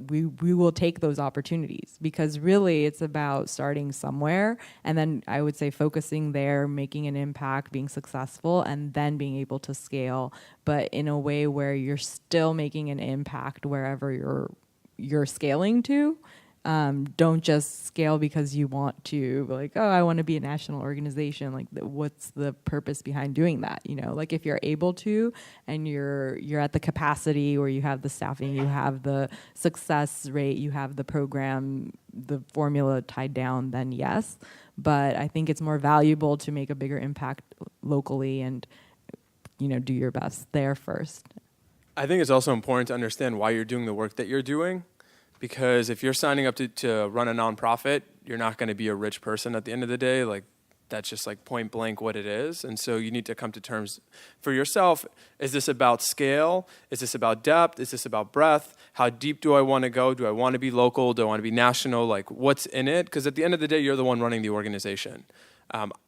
we will take those opportunities because really it's about starting somewhere, and then I would say focusing there, making an impact, being successful, and then being able to scale, but in a way where you're still making an impact wherever you're scaling to. Don't just scale because you want to, like, oh, I want to be a national organization. Like, what's the purpose behind doing that? Like if you're able to, and you're at the capacity where you have the staffing, you have the success rate, you have the program, the formula tied down, then yes. But I think it's more valuable to make a bigger impact locally and, do your best there first. I think it's also important to understand why you're doing the work that you're doing. Because if you're signing up to run a nonprofit, you're not going to be a rich person at the end of the day. Like, that's just like point blank what it is. And so you need to come to terms for yourself. Is this about scale? Is this about depth? Is this about breadth? How deep do I want to go? Do I want to be local? Do I want to be national? Like, what's in it? Because at the end of the day, you're the one running the organization.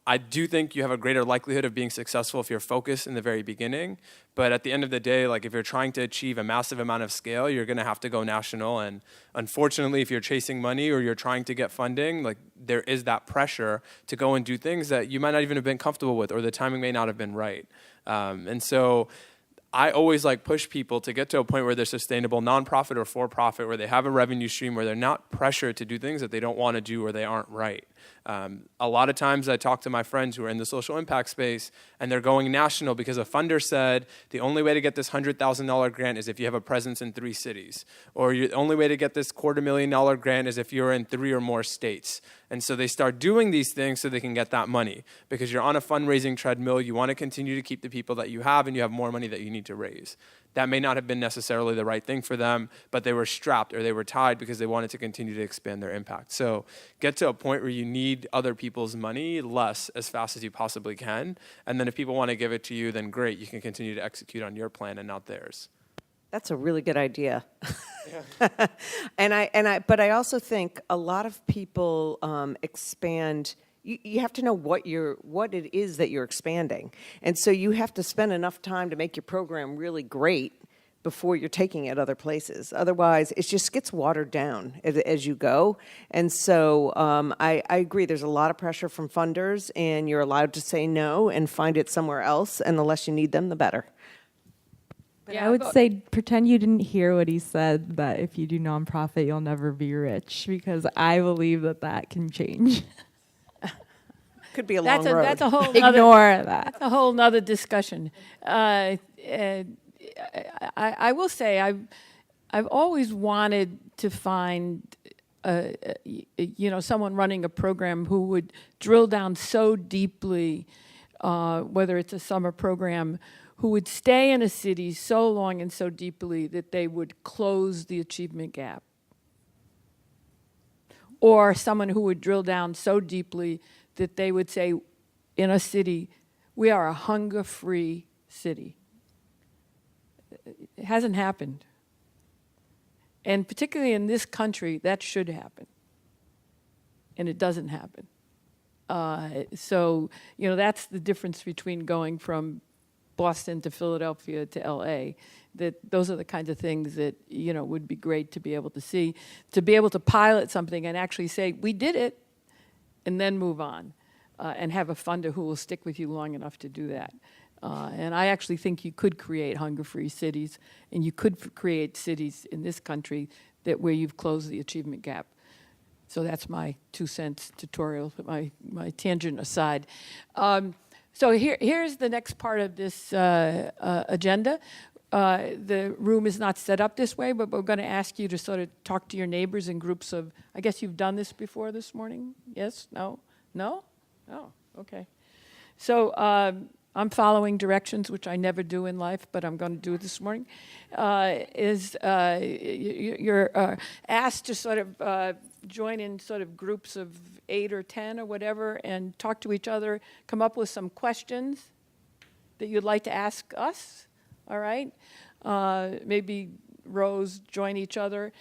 I do think you have a greater likelihood of being successful if you're focused in the very beginning. But at the end of the day, like if you're trying to achieve a massive amount of scale, you're going to have to go national. And unfortunately, if you're chasing money or you're trying to get funding, like there is that pressure to go and do things that you might not even have been comfortable with, or the timing may not have been right. And so I always like push people to get to a point where they're sustainable, nonprofit or for-profit, where they have a revenue stream, where they're not pressured to do things that they don't want to do or they aren't right. A lot of times I talk to my friends who are in the social impact space, and they're going national because a funder said the only way to get this $100,000 grant is if you have a presence in 3 cities. Or the only way to get this $250,000 grant is if you're in 3 or more states. And so they start doing these things so they can get that money. Because you're on a fundraising treadmill, you want to continue to keep the people that you have, and you have more money that you need to raise. That may not have been necessarily the right thing for them, but they were strapped or they were tied because they wanted to continue to expand their impact. So get to a point where you need other people's money less as fast as you possibly can. And then if people want to give it to you, then great, you can continue to execute on your plan and not theirs. That's a really good idea. Yeah. But I also think a lot of people expand. You have to know what it is that you're expanding. And so you have to spend enough time to make your program really great before you're taking it other places. Otherwise, it just gets watered down as you go. And so I agree, there's a lot of pressure from funders, and you're allowed to say no and find it somewhere else, and the less you need them, the better. But Yeah, I would but- say pretend you didn't hear what he said, that if you do nonprofit, you'll never be rich, because I believe that that can change. Could be a long road. That's a whole nother, Ignore that. that's a whole nother discussion. I will say I've always wanted to find someone running a program who would drill down so deeply, whether it's a summer program, who would stay in a city so long and so deeply that they would close the achievement gap. Or someone who would drill down so deeply that they would say, in a city, we are a hunger-free city. It hasn't happened. And particularly in this country, that should happen. And it doesn't happen. So, that's the difference between going from Boston to Philadelphia to LA. That those are the kinds of things that, would be great to be able to see, to be able to pilot something and actually say, we did it, and then move on, and have a funder who will stick with you long enough to do that. And I actually think you could create hunger-free cities, and you could create cities in this country where you've closed the achievement gap. So that's my 2 cents tutorial, my tangent aside. So here's the next part of this agenda. The room is not set up this way, but we're going to ask you to sort of talk to your neighbors in groups of, I guess you've done this before this morning? Yes? No? No? Oh, okay. So I'm following directions, which I never do in life, but I'm going to do it this morning. You're asked to sort of join in sort of groups of 8 or 10 or whatever and talk to each other, come up with some questions that you'd like to ask us, all right? Maybe rows join each other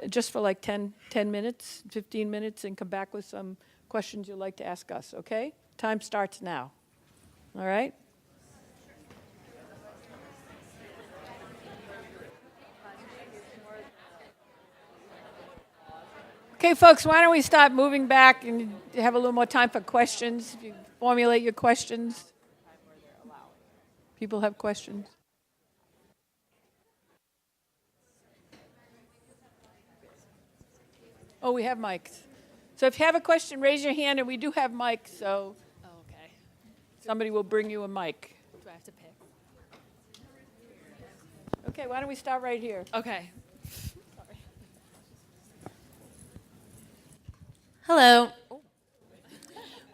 just for like 10 minutes, 15 minutes, and come back with some questions you'd like to ask us, okay? Time starts now. All right? Okay, folks, why don't we stop moving back and have a little more time for questions? If you formulate your questions. People have questions? Oh, we have mics. So if you have a question, raise your hand, and we do have mics, so Okay. somebody will bring you a mic. Do I have to pick? Okay, why don't we start right here? Okay. Hello.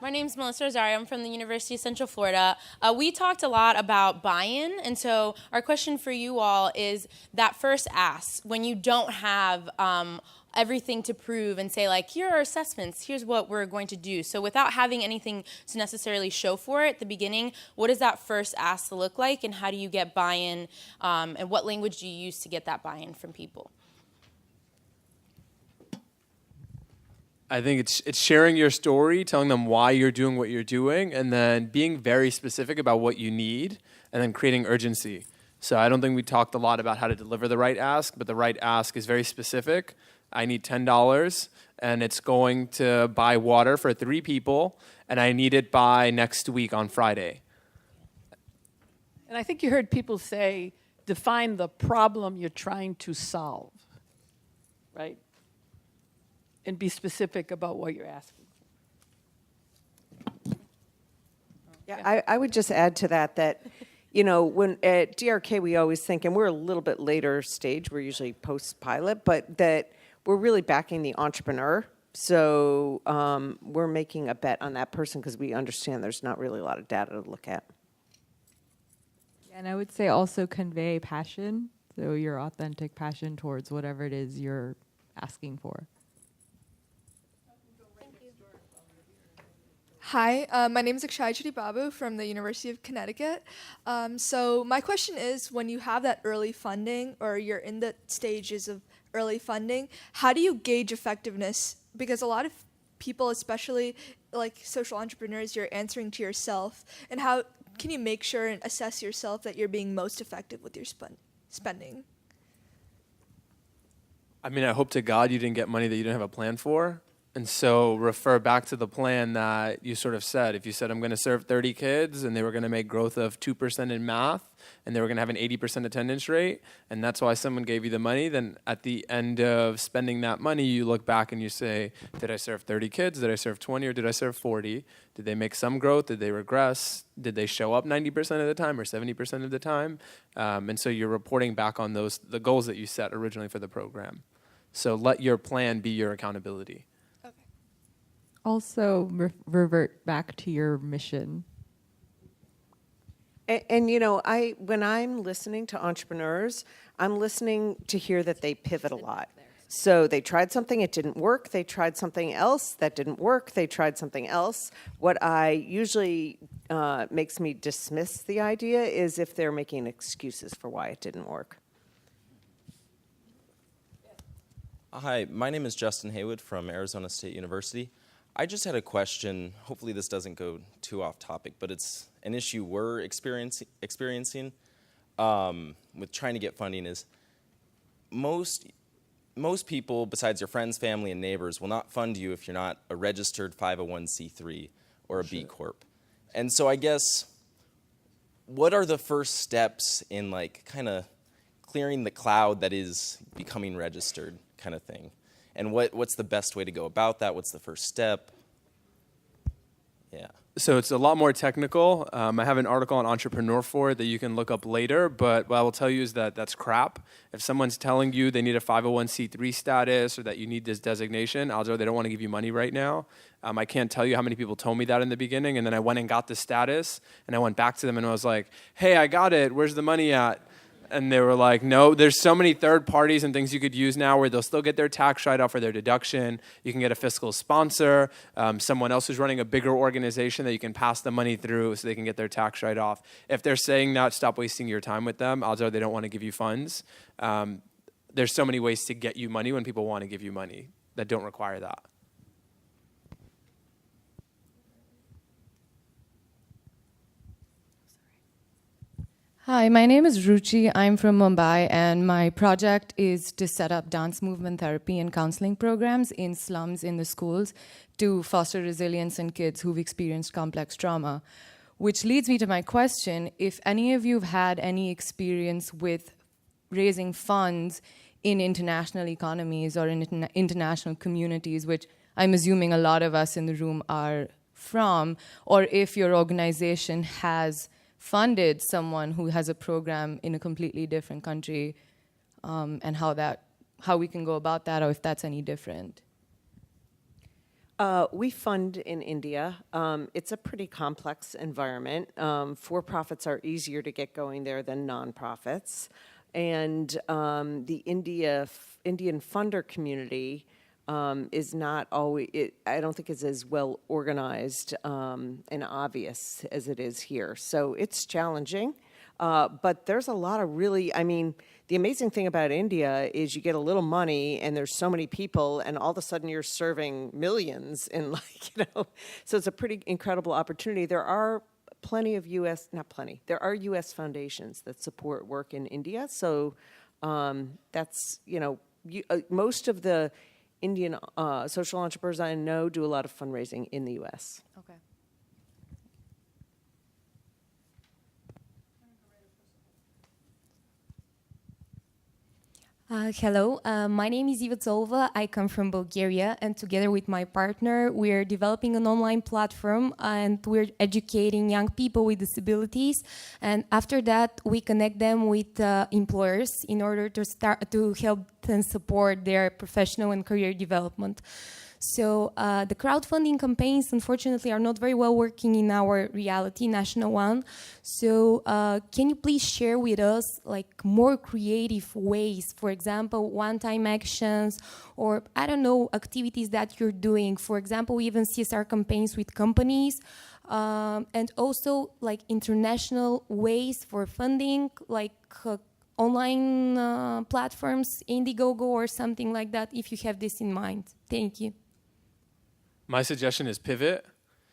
My name's Melissa Rosario. I'm from the University of Central Florida. We talked a lot about buy-in, and so our question for you all is that first ask, when you don't have everything to prove and say, like, here are assessments, here's what we're going to do. So without having anything to necessarily show for it at the beginning, what does that first ask look like, and how do you get buy-in, and what language do you use to get that buy-in from people? I think it's sharing your story, telling them why you're doing what you're doing, and then being very specific about what you need, and then creating urgency. So I don't think we talked a lot about how to deliver the right ask, but the right ask is very specific. I need $10, and it's going to buy water for 3 people, and I need it by next week on Friday. And I think you heard people say, define the problem you're trying to solve, right? And be specific about what you're asking. Yeah, I would just add to that, when at DRK we always think, and we're a little bit later stage, we're usually post-pilot, but that we're really backing the entrepreneur. So we're making a bet on that person because we understand there's not really a lot of data to look at. And I would say also convey passion, so your authentic passion towards whatever it is you're asking for. Hi, my name is Akshay Chittibabu from the University of Connecticut. So my question is, when you have that early funding or you're in the stages of early funding, how do you gauge effectiveness? Because a lot of people, especially like social entrepreneurs, you're answering to yourself. And how can you make sure and assess yourself that you're being most effective with your spending? I mean, I hope to God you didn't get money that you didn't have a plan for. And so refer back to the plan that you sort of said. If you said, I'm going to serve 30 kids, and they were going to make growth of 2% in math, and they were going to have an 80% attendance rate, and that's why someone gave you the money, then at the end of spending that money, you look back and you say, did I serve 30 kids? Did I serve 20? Or did I serve 40? Did they make some growth? Did they regress? Did they show up 90% of the time or 70% of the time? And so you're reporting back on the goals that you set originally for the program. So let your plan be your accountability. Also, revert back to your mission. And when I'm listening to entrepreneurs, I'm listening to hear that they pivot a lot. So they tried something, it didn't work. They tried something else, that didn't work. They tried something else. What I usually makes me dismiss the idea is if they're making excuses for why it didn't work. Hi, my name is Justin Haywood from Arizona State University. I just had a question. Hopefully this doesn't go too off topic, but it's an issue we're experiencing with trying to get funding is most people, besides your friends, family, and neighbors, will not fund you if you're not a registered 501c3 or a B Corp. And so I guess, what are the first steps in kind of clearing the cloud that is becoming registered kind of thing? And what's the best way to go about that? What's the first step? Yeah. So it's a lot more technical. I have an article on Entrepreneur for it that you can look up later, but what I will tell you is that that's crap. If someone's telling you they need a 501c3 status or that you need this designation, odds are they don't want to give you money right now. I can't tell you how many people told me that in the beginning, and then I went and got the status, and I went back to them and I was like, hey, I got it. Where's the money at? And they were like, no, there's so many third parties and things you could use now where they'll still get their tax write-off or their deduction. You can get a fiscal sponsor, someone else who's running a bigger organization that you can pass the money through so they can get their tax write-off. If they're saying that, stop wasting your time with them. Odds are they don't want to give you funds. There's so many ways to get you money when people want to give you money that don't require that. Hi, my name is Ruchi. I'm from Mumbai, and my project is to set up dance movement therapy and counseling programs in slums in the schools to foster resilience in kids who've experienced complex trauma. Which leads me to my question, if any of you have had any experience with raising funds in international economies or in international communities, which I'm assuming a lot of us in the room are from, or if your organization has funded someone who has a program in a completely different country, and how we can go about that, or if that's any different. We fund in India. It's a pretty complex environment. For-profits are easier to get going there than nonprofits. And the Indian funder community is not always, I don't think is as well organized and obvious as it is here. So it's challenging, but there's a lot of really, the amazing thing about India is you get a little money and there's so many people and all of a sudden you're serving millions and so it's a pretty incredible opportunity. There are plenty of there are U.S. foundations that support work in India. So that's, most of the Indian social entrepreneurs I know do a lot of fundraising in the U.S. Okay. Hello, my name is Iva Zolva. I come from Bulgaria, and together with my partner, we're developing an online platform, and we're educating young people with disabilities. And after that, we connect them with employers in order to help and support their professional and career development. So the crowdfunding campaigns, unfortunately, are not very well working in our reality, national one. So can you please share with us more creative ways, for example, one-time actions, or activities that you're doing? For example, even CSR campaigns with companies, and also international ways for funding, online platforms, Indiegogo or something like that, if you have this in mind. Thank you. My suggestion is pivot.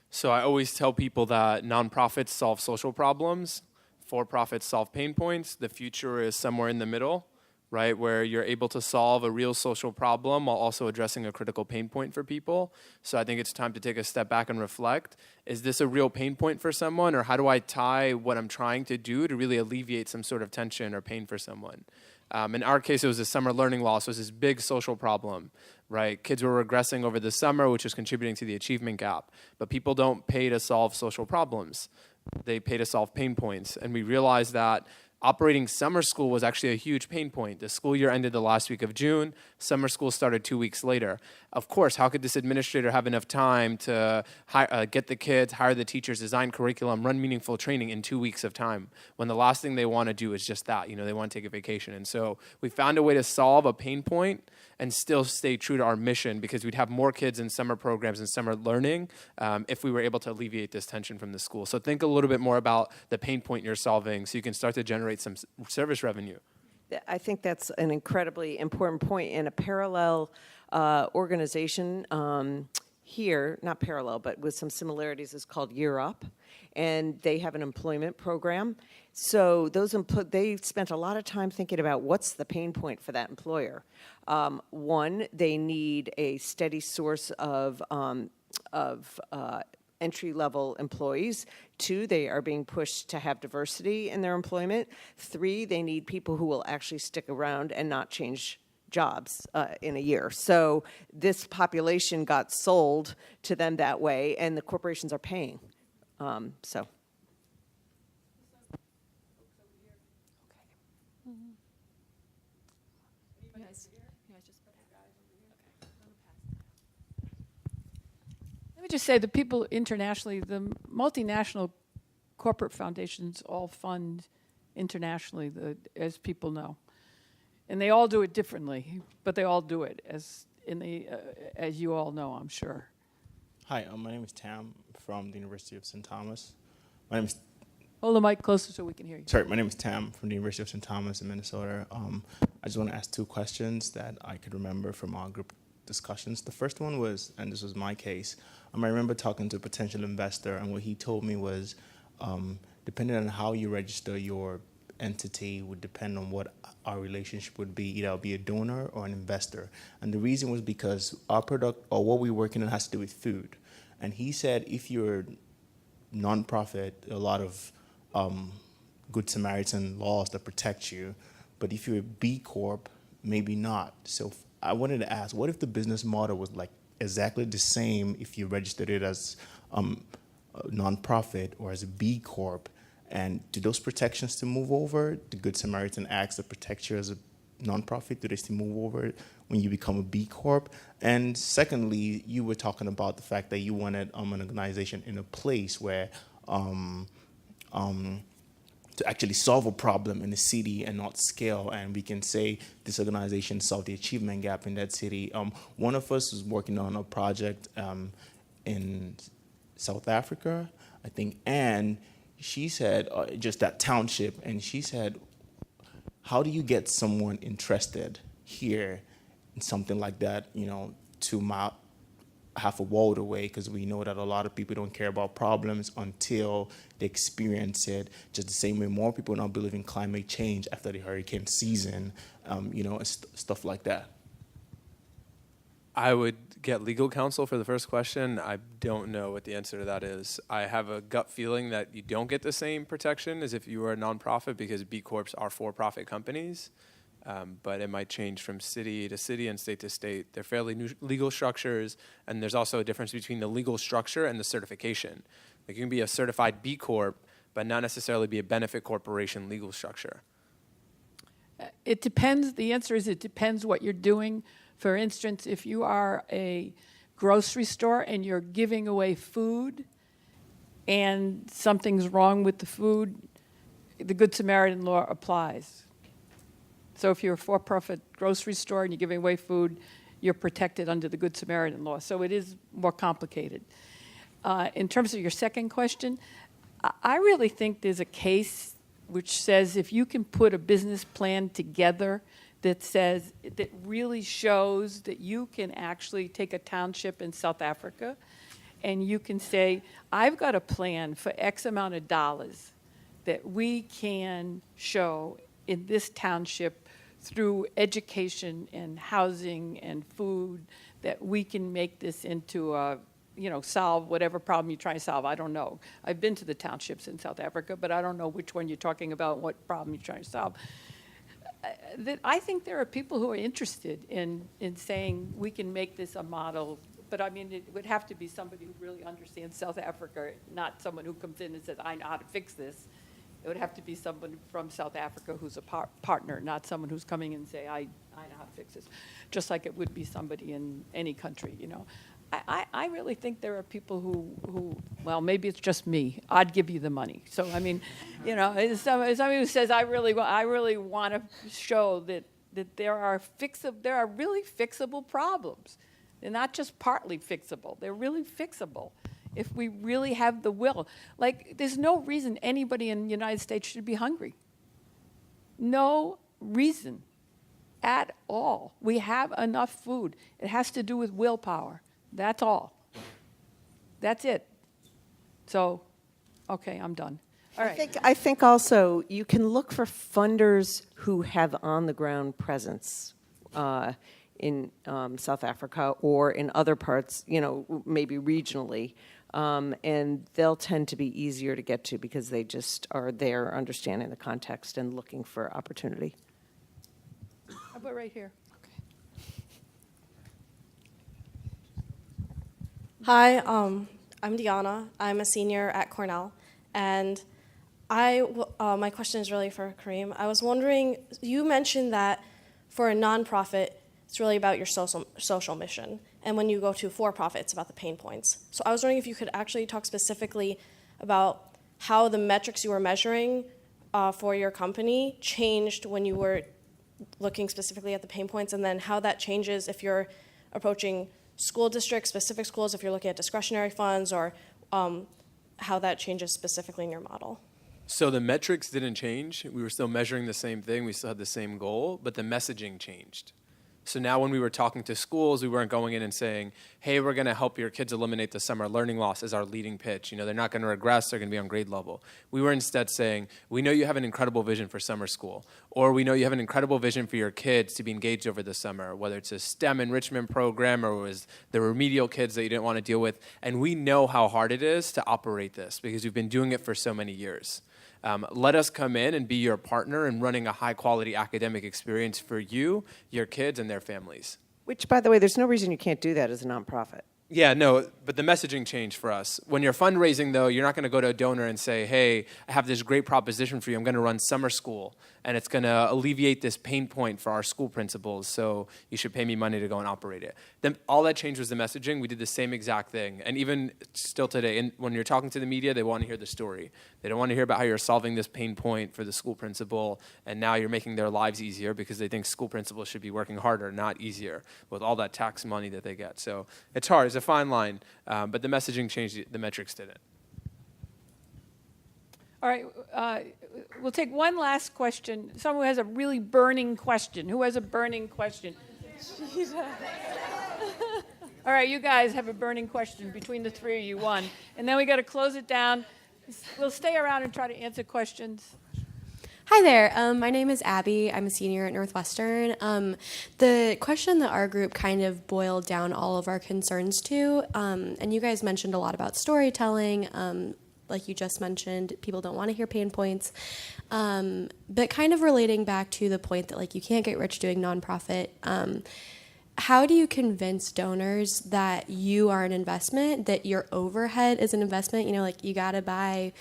So I always tell people that nonprofits solve social problems, for-profits solve pain points. The future is somewhere in the middle, right? Where you're able to solve a real social problem while also addressing a critical pain point for people. So I think it's time to take a step back and reflect. Is this a real pain point for someone, or how do I tie what I'm trying to do to really alleviate some sort of tension or pain for someone? In our case, it was the summer learning loss. It was this big social problem, right? Kids were regressing over the summer, which was contributing to the achievement gap. But people don't pay to solve social problems. They pay to solve pain points. And we realized that operating summer school was actually a huge pain point. The school year ended the last week of June. Summer school started 2 weeks later. Of course, how could this administrator have enough time to get the kids, hire the teachers, design curriculum, run meaningful training in 2 weeks of time, when the last thing they want to do is just that? They want to take a vacation. And so we found a way to solve a pain point and still stay true to our mission, because we'd have more kids in summer programs and summer learning if we were able to alleviate this tension from the school. So think a little bit more about the pain point you're solving so you can start to generate some service revenue. I think that's an incredibly important point. In a parallel organization here, not parallel, but with some similarities, is called Year Up, and they have an employment program. So they spent a lot of time thinking about what's the pain point for that employer. One, they need a steady source of entry-level employees. 2, they are being pushed to have diversity in their employment. 3, they need people who will actually stick around and not change jobs in a year. So this population got sold to them that way, and the corporations are paying. So. Let me just say, the people internationally, the multinational corporate foundations all fund internationally, as people know. And they all do it differently, but they all do it, as you all know, I'm sure. Hi, my name is Tam from the University of St. Thomas. My name is... Hold the mic closer so we can hear you. Sorry, my name is Tam from the University of St. Thomas in Minnesota. I just want to ask 2 questions that I could remember from our group discussions. The first one was, and this was my case, I remember talking to a potential investor, and what he told me was, depending on how you register your entity would depend on what our relationship would be. Either I'll be a donor or an investor. And the reason was because our product, or what we're working on, has to do with food. And he said if you're a nonprofit, a lot of Good Samaritan laws that protect you. But if you're a B Corp, maybe not. So I wanted to ask, what if the business model was like exactly the same if you registered it as a nonprofit or as a B Corp? And do those protections still move over? The Good Samaritan Acts that protect you as a nonprofit, do they still move over when you become a B Corp? And secondly, you were talking about the fact that you wanted an organization in a place where to actually solve a problem in the city and not scale. And we can say this organization solved the achievement gap in that city. One of us was working on a project in South Africa, I think, and she said, just that township, and she said, how do you get someone interested here in something like that, 2 miles, half a world away, because we know that a lot of people don't care about problems until they experience it. Just the same way more people now believe in climate change after the hurricane season, stuff like that. I would get legal counsel for the first question. I don't know what the answer to that is. I have a gut feeling that you don't get the same protection as if you were a nonprofit, because B Corps are for-profit companies. But it might change from city to city and state to state. They're fairly new legal structures, and there's also a difference between the legal structure and the certification. Like, you can be a certified B Corp, but not necessarily be a benefit corporation legal structure. It depends. The answer is it depends what you're doing. For instance, if you are a grocery store and you're giving away food and something's wrong with the food, the Good Samaritan law applies. So if you're a for-profit grocery store and you're giving away food, you're protected under the Good Samaritan law. So it is more complicated. In terms of your second question, I really think there's a case which says if you can put a business plan together that really shows that you can actually take a township in South Africa and you can say, I've got a plan for X amount of dollars that we can show in this township through education and housing and food that we can make this into a, solve whatever problem you try to solve. I don't know. I've been to the townships in South Africa, but I don't know which one you're talking about, what problem you're trying to solve. That I think there are people who are interested in saying we can make this a model, but I mean, it would have to be somebody who really understands South Africa, not someone who comes in and says, I know how to fix this. It would have to be someone from South Africa who's a partner, not someone who's coming in and say, I know how to fix this. Just like it would be somebody in any country, I really think there are people who, well, maybe it's just me. I'd give you the money. So, I mean, as somebody who says, I really want to show that there are really fixable problems. They're not just partly fixable. They're really fixable if we really have the will. Like, there's no reason anybody in the United States should be hungry. No reason at all. We have enough food. It has to do with willpower. That's all. That's it. So, okay, I'm done. All right. I think also you can look for funders who have on-the-ground presence in South Africa or in other parts, maybe regionally, and they'll tend to be easier to get to because they just are there understanding the context and looking for opportunity. How about right here? Hi, I'm Diana. I'm a senior at Cornell, and my question is really for Kareem. I was wondering, you mentioned that for a nonprofit, it's really about your social mission, and when you go to for-profit, it's about the pain points. So I was wondering if you could actually talk specifically about how the metrics you were measuring for your company changed when you were looking specifically at the pain points, and then how that changes if you're approaching school districts, specific schools, if you're looking at discretionary funds, or how that changes specifically in your model. So the metrics didn't change. We were still measuring the same thing. We still had the same goal, but the messaging changed. So now when we were talking to schools, we weren't going in and saying, hey, we're going to help your kids eliminate the summer learning loss as our leading pitch. They're not going to regress. They're going to be on grade level. We were instead saying, we know you have an incredible vision for summer school, or we know you have an incredible vision for your kids to be engaged over the summer, whether it's a STEM enrichment program or it was the remedial kids that you didn't want to deal with. And we know how hard it is to operate this because we've been doing it for so many years. Let us come in and be your partner in running a high-quality academic experience for you, your kids, and their families. Which, by the way, there's no reason you can't do that as a nonprofit. Yeah, no, but the messaging changed for us. When you're fundraising, though, you're not going to go to a donor and say, hey, I have this great proposition for you. I'm going to run summer school, and it's going to alleviate this pain point for our school principals, so you should pay me money to go and operate it. Then all that changed was the messaging. We did the same exact thing. And even still today, when you're talking to the media, they want to hear the story. They don't want to hear about how you're solving this pain point for the school principal, and now you're making their lives easier because they think school principals should be working harder, not easier, with all that tax money that they get. So it's hard. It's a fine line, but the messaging changed, the metrics didn't. All right, we'll take one last question. Someone who has a really burning question. Who has a burning question? All right, you guys have a burning question between the three of you, one. And then we got to close it down. We'll stay around and try to answer questions. Hi there. My name is Abby. I'm a senior at Northwestern. The question that our group kind of boiled down all of our concerns to, and you guys mentioned a lot about storytelling, like you just mentioned, people don't want to hear pain points, but kind of relating back to the point that you can't get rich doing nonprofit, how do you convince donors that you are an investment, that your overhead is an investment? You got to buy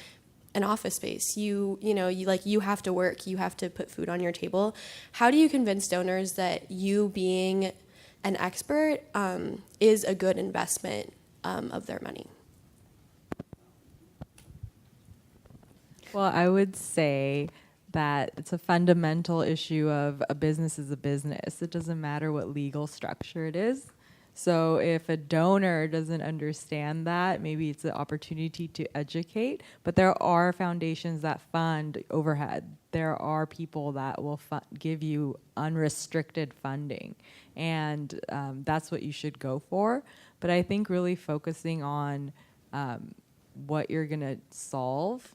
an office space. You have to work. You have to put food on your table. How do you convince donors that you being an expert is a good investment of their money? Well, I would say that it's a fundamental issue of a business is a business. It doesn't matter what legal structure it is. So if a donor doesn't understand that, maybe it's an opportunity to educate. But there are foundations that fund overhead. There are people that will give you unrestricted funding. And that's what you should go for. But I think really focusing on what you're going to solve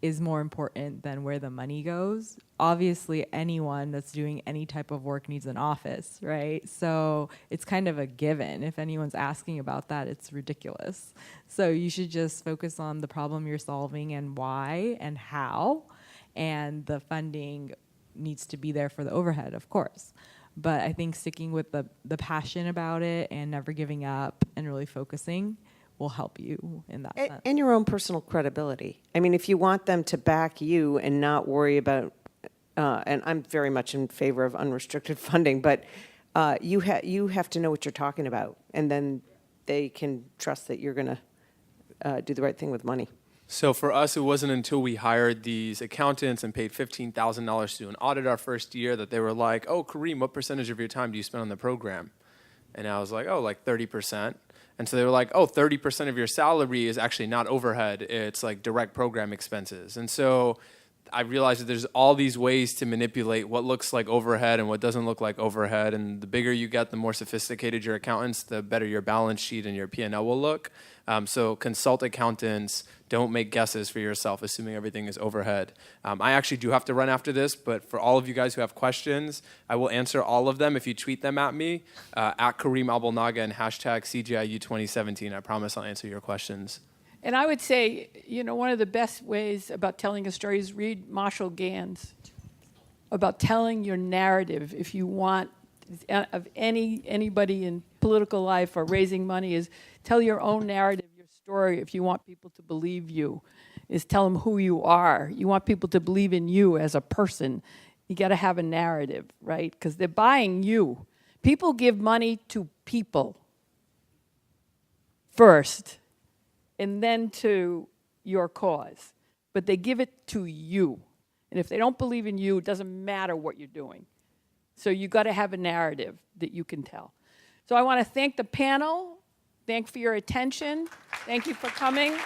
is more important than where the money goes. Obviously, anyone that's doing any type of work needs an office, right? So it's kind of a given. If anyone's asking about that, it's ridiculous. So you should just focus on the problem you're solving and why and how, and the funding needs to be there for the overhead, of course. But I think sticking with the passion about it and never giving up and really focusing will help you in that sense. And your own personal credibility. I mean, if you want them to back you and not worry about, and I'm very much in favor of unrestricted funding, but you have to know what you're talking about, and then they can trust that you're going to do the right thing with money. So for us, it wasn't until we hired these accountants and paid $15,000 to do an audit our first year that they were like, oh, Kareem, what percentage of your time do you spend on the program? And I was like, oh, like 30%. And so they were like, oh, 30% of your salary is actually not overhead. It's like direct program expenses. And so I realized that there's all these ways to manipulate what looks like overhead and what doesn't look like overhead. And the bigger you get, the more sophisticated your accountants, the better your balance sheet and your P&L will look. So consult accountants. Don't make guesses for yourself, assuming everything is overhead. I actually do have to run after this, but for all of you guys who have questions, I will answer all of them if you tweet them at me, at Kareem Abelnaga and hashtag CGI U 2017. I promise I'll answer your questions. And I would say, one of the best ways about telling a story is read Marshall Gann's about telling your narrative. If you want, of anybody in political life or raising money, is tell your own narrative, your story. If you want people to believe you, is tell them who you are. You want people to believe in you as a person. You got to have a narrative, right? Because they're buying you. People give money to people first, and then to your cause. But they give it to you. And if they don't believe in you, it doesn't matter what you're doing. So you got to have a narrative that you can tell. So I want to thank the panel. Thank you for your attention. Thank you for coming.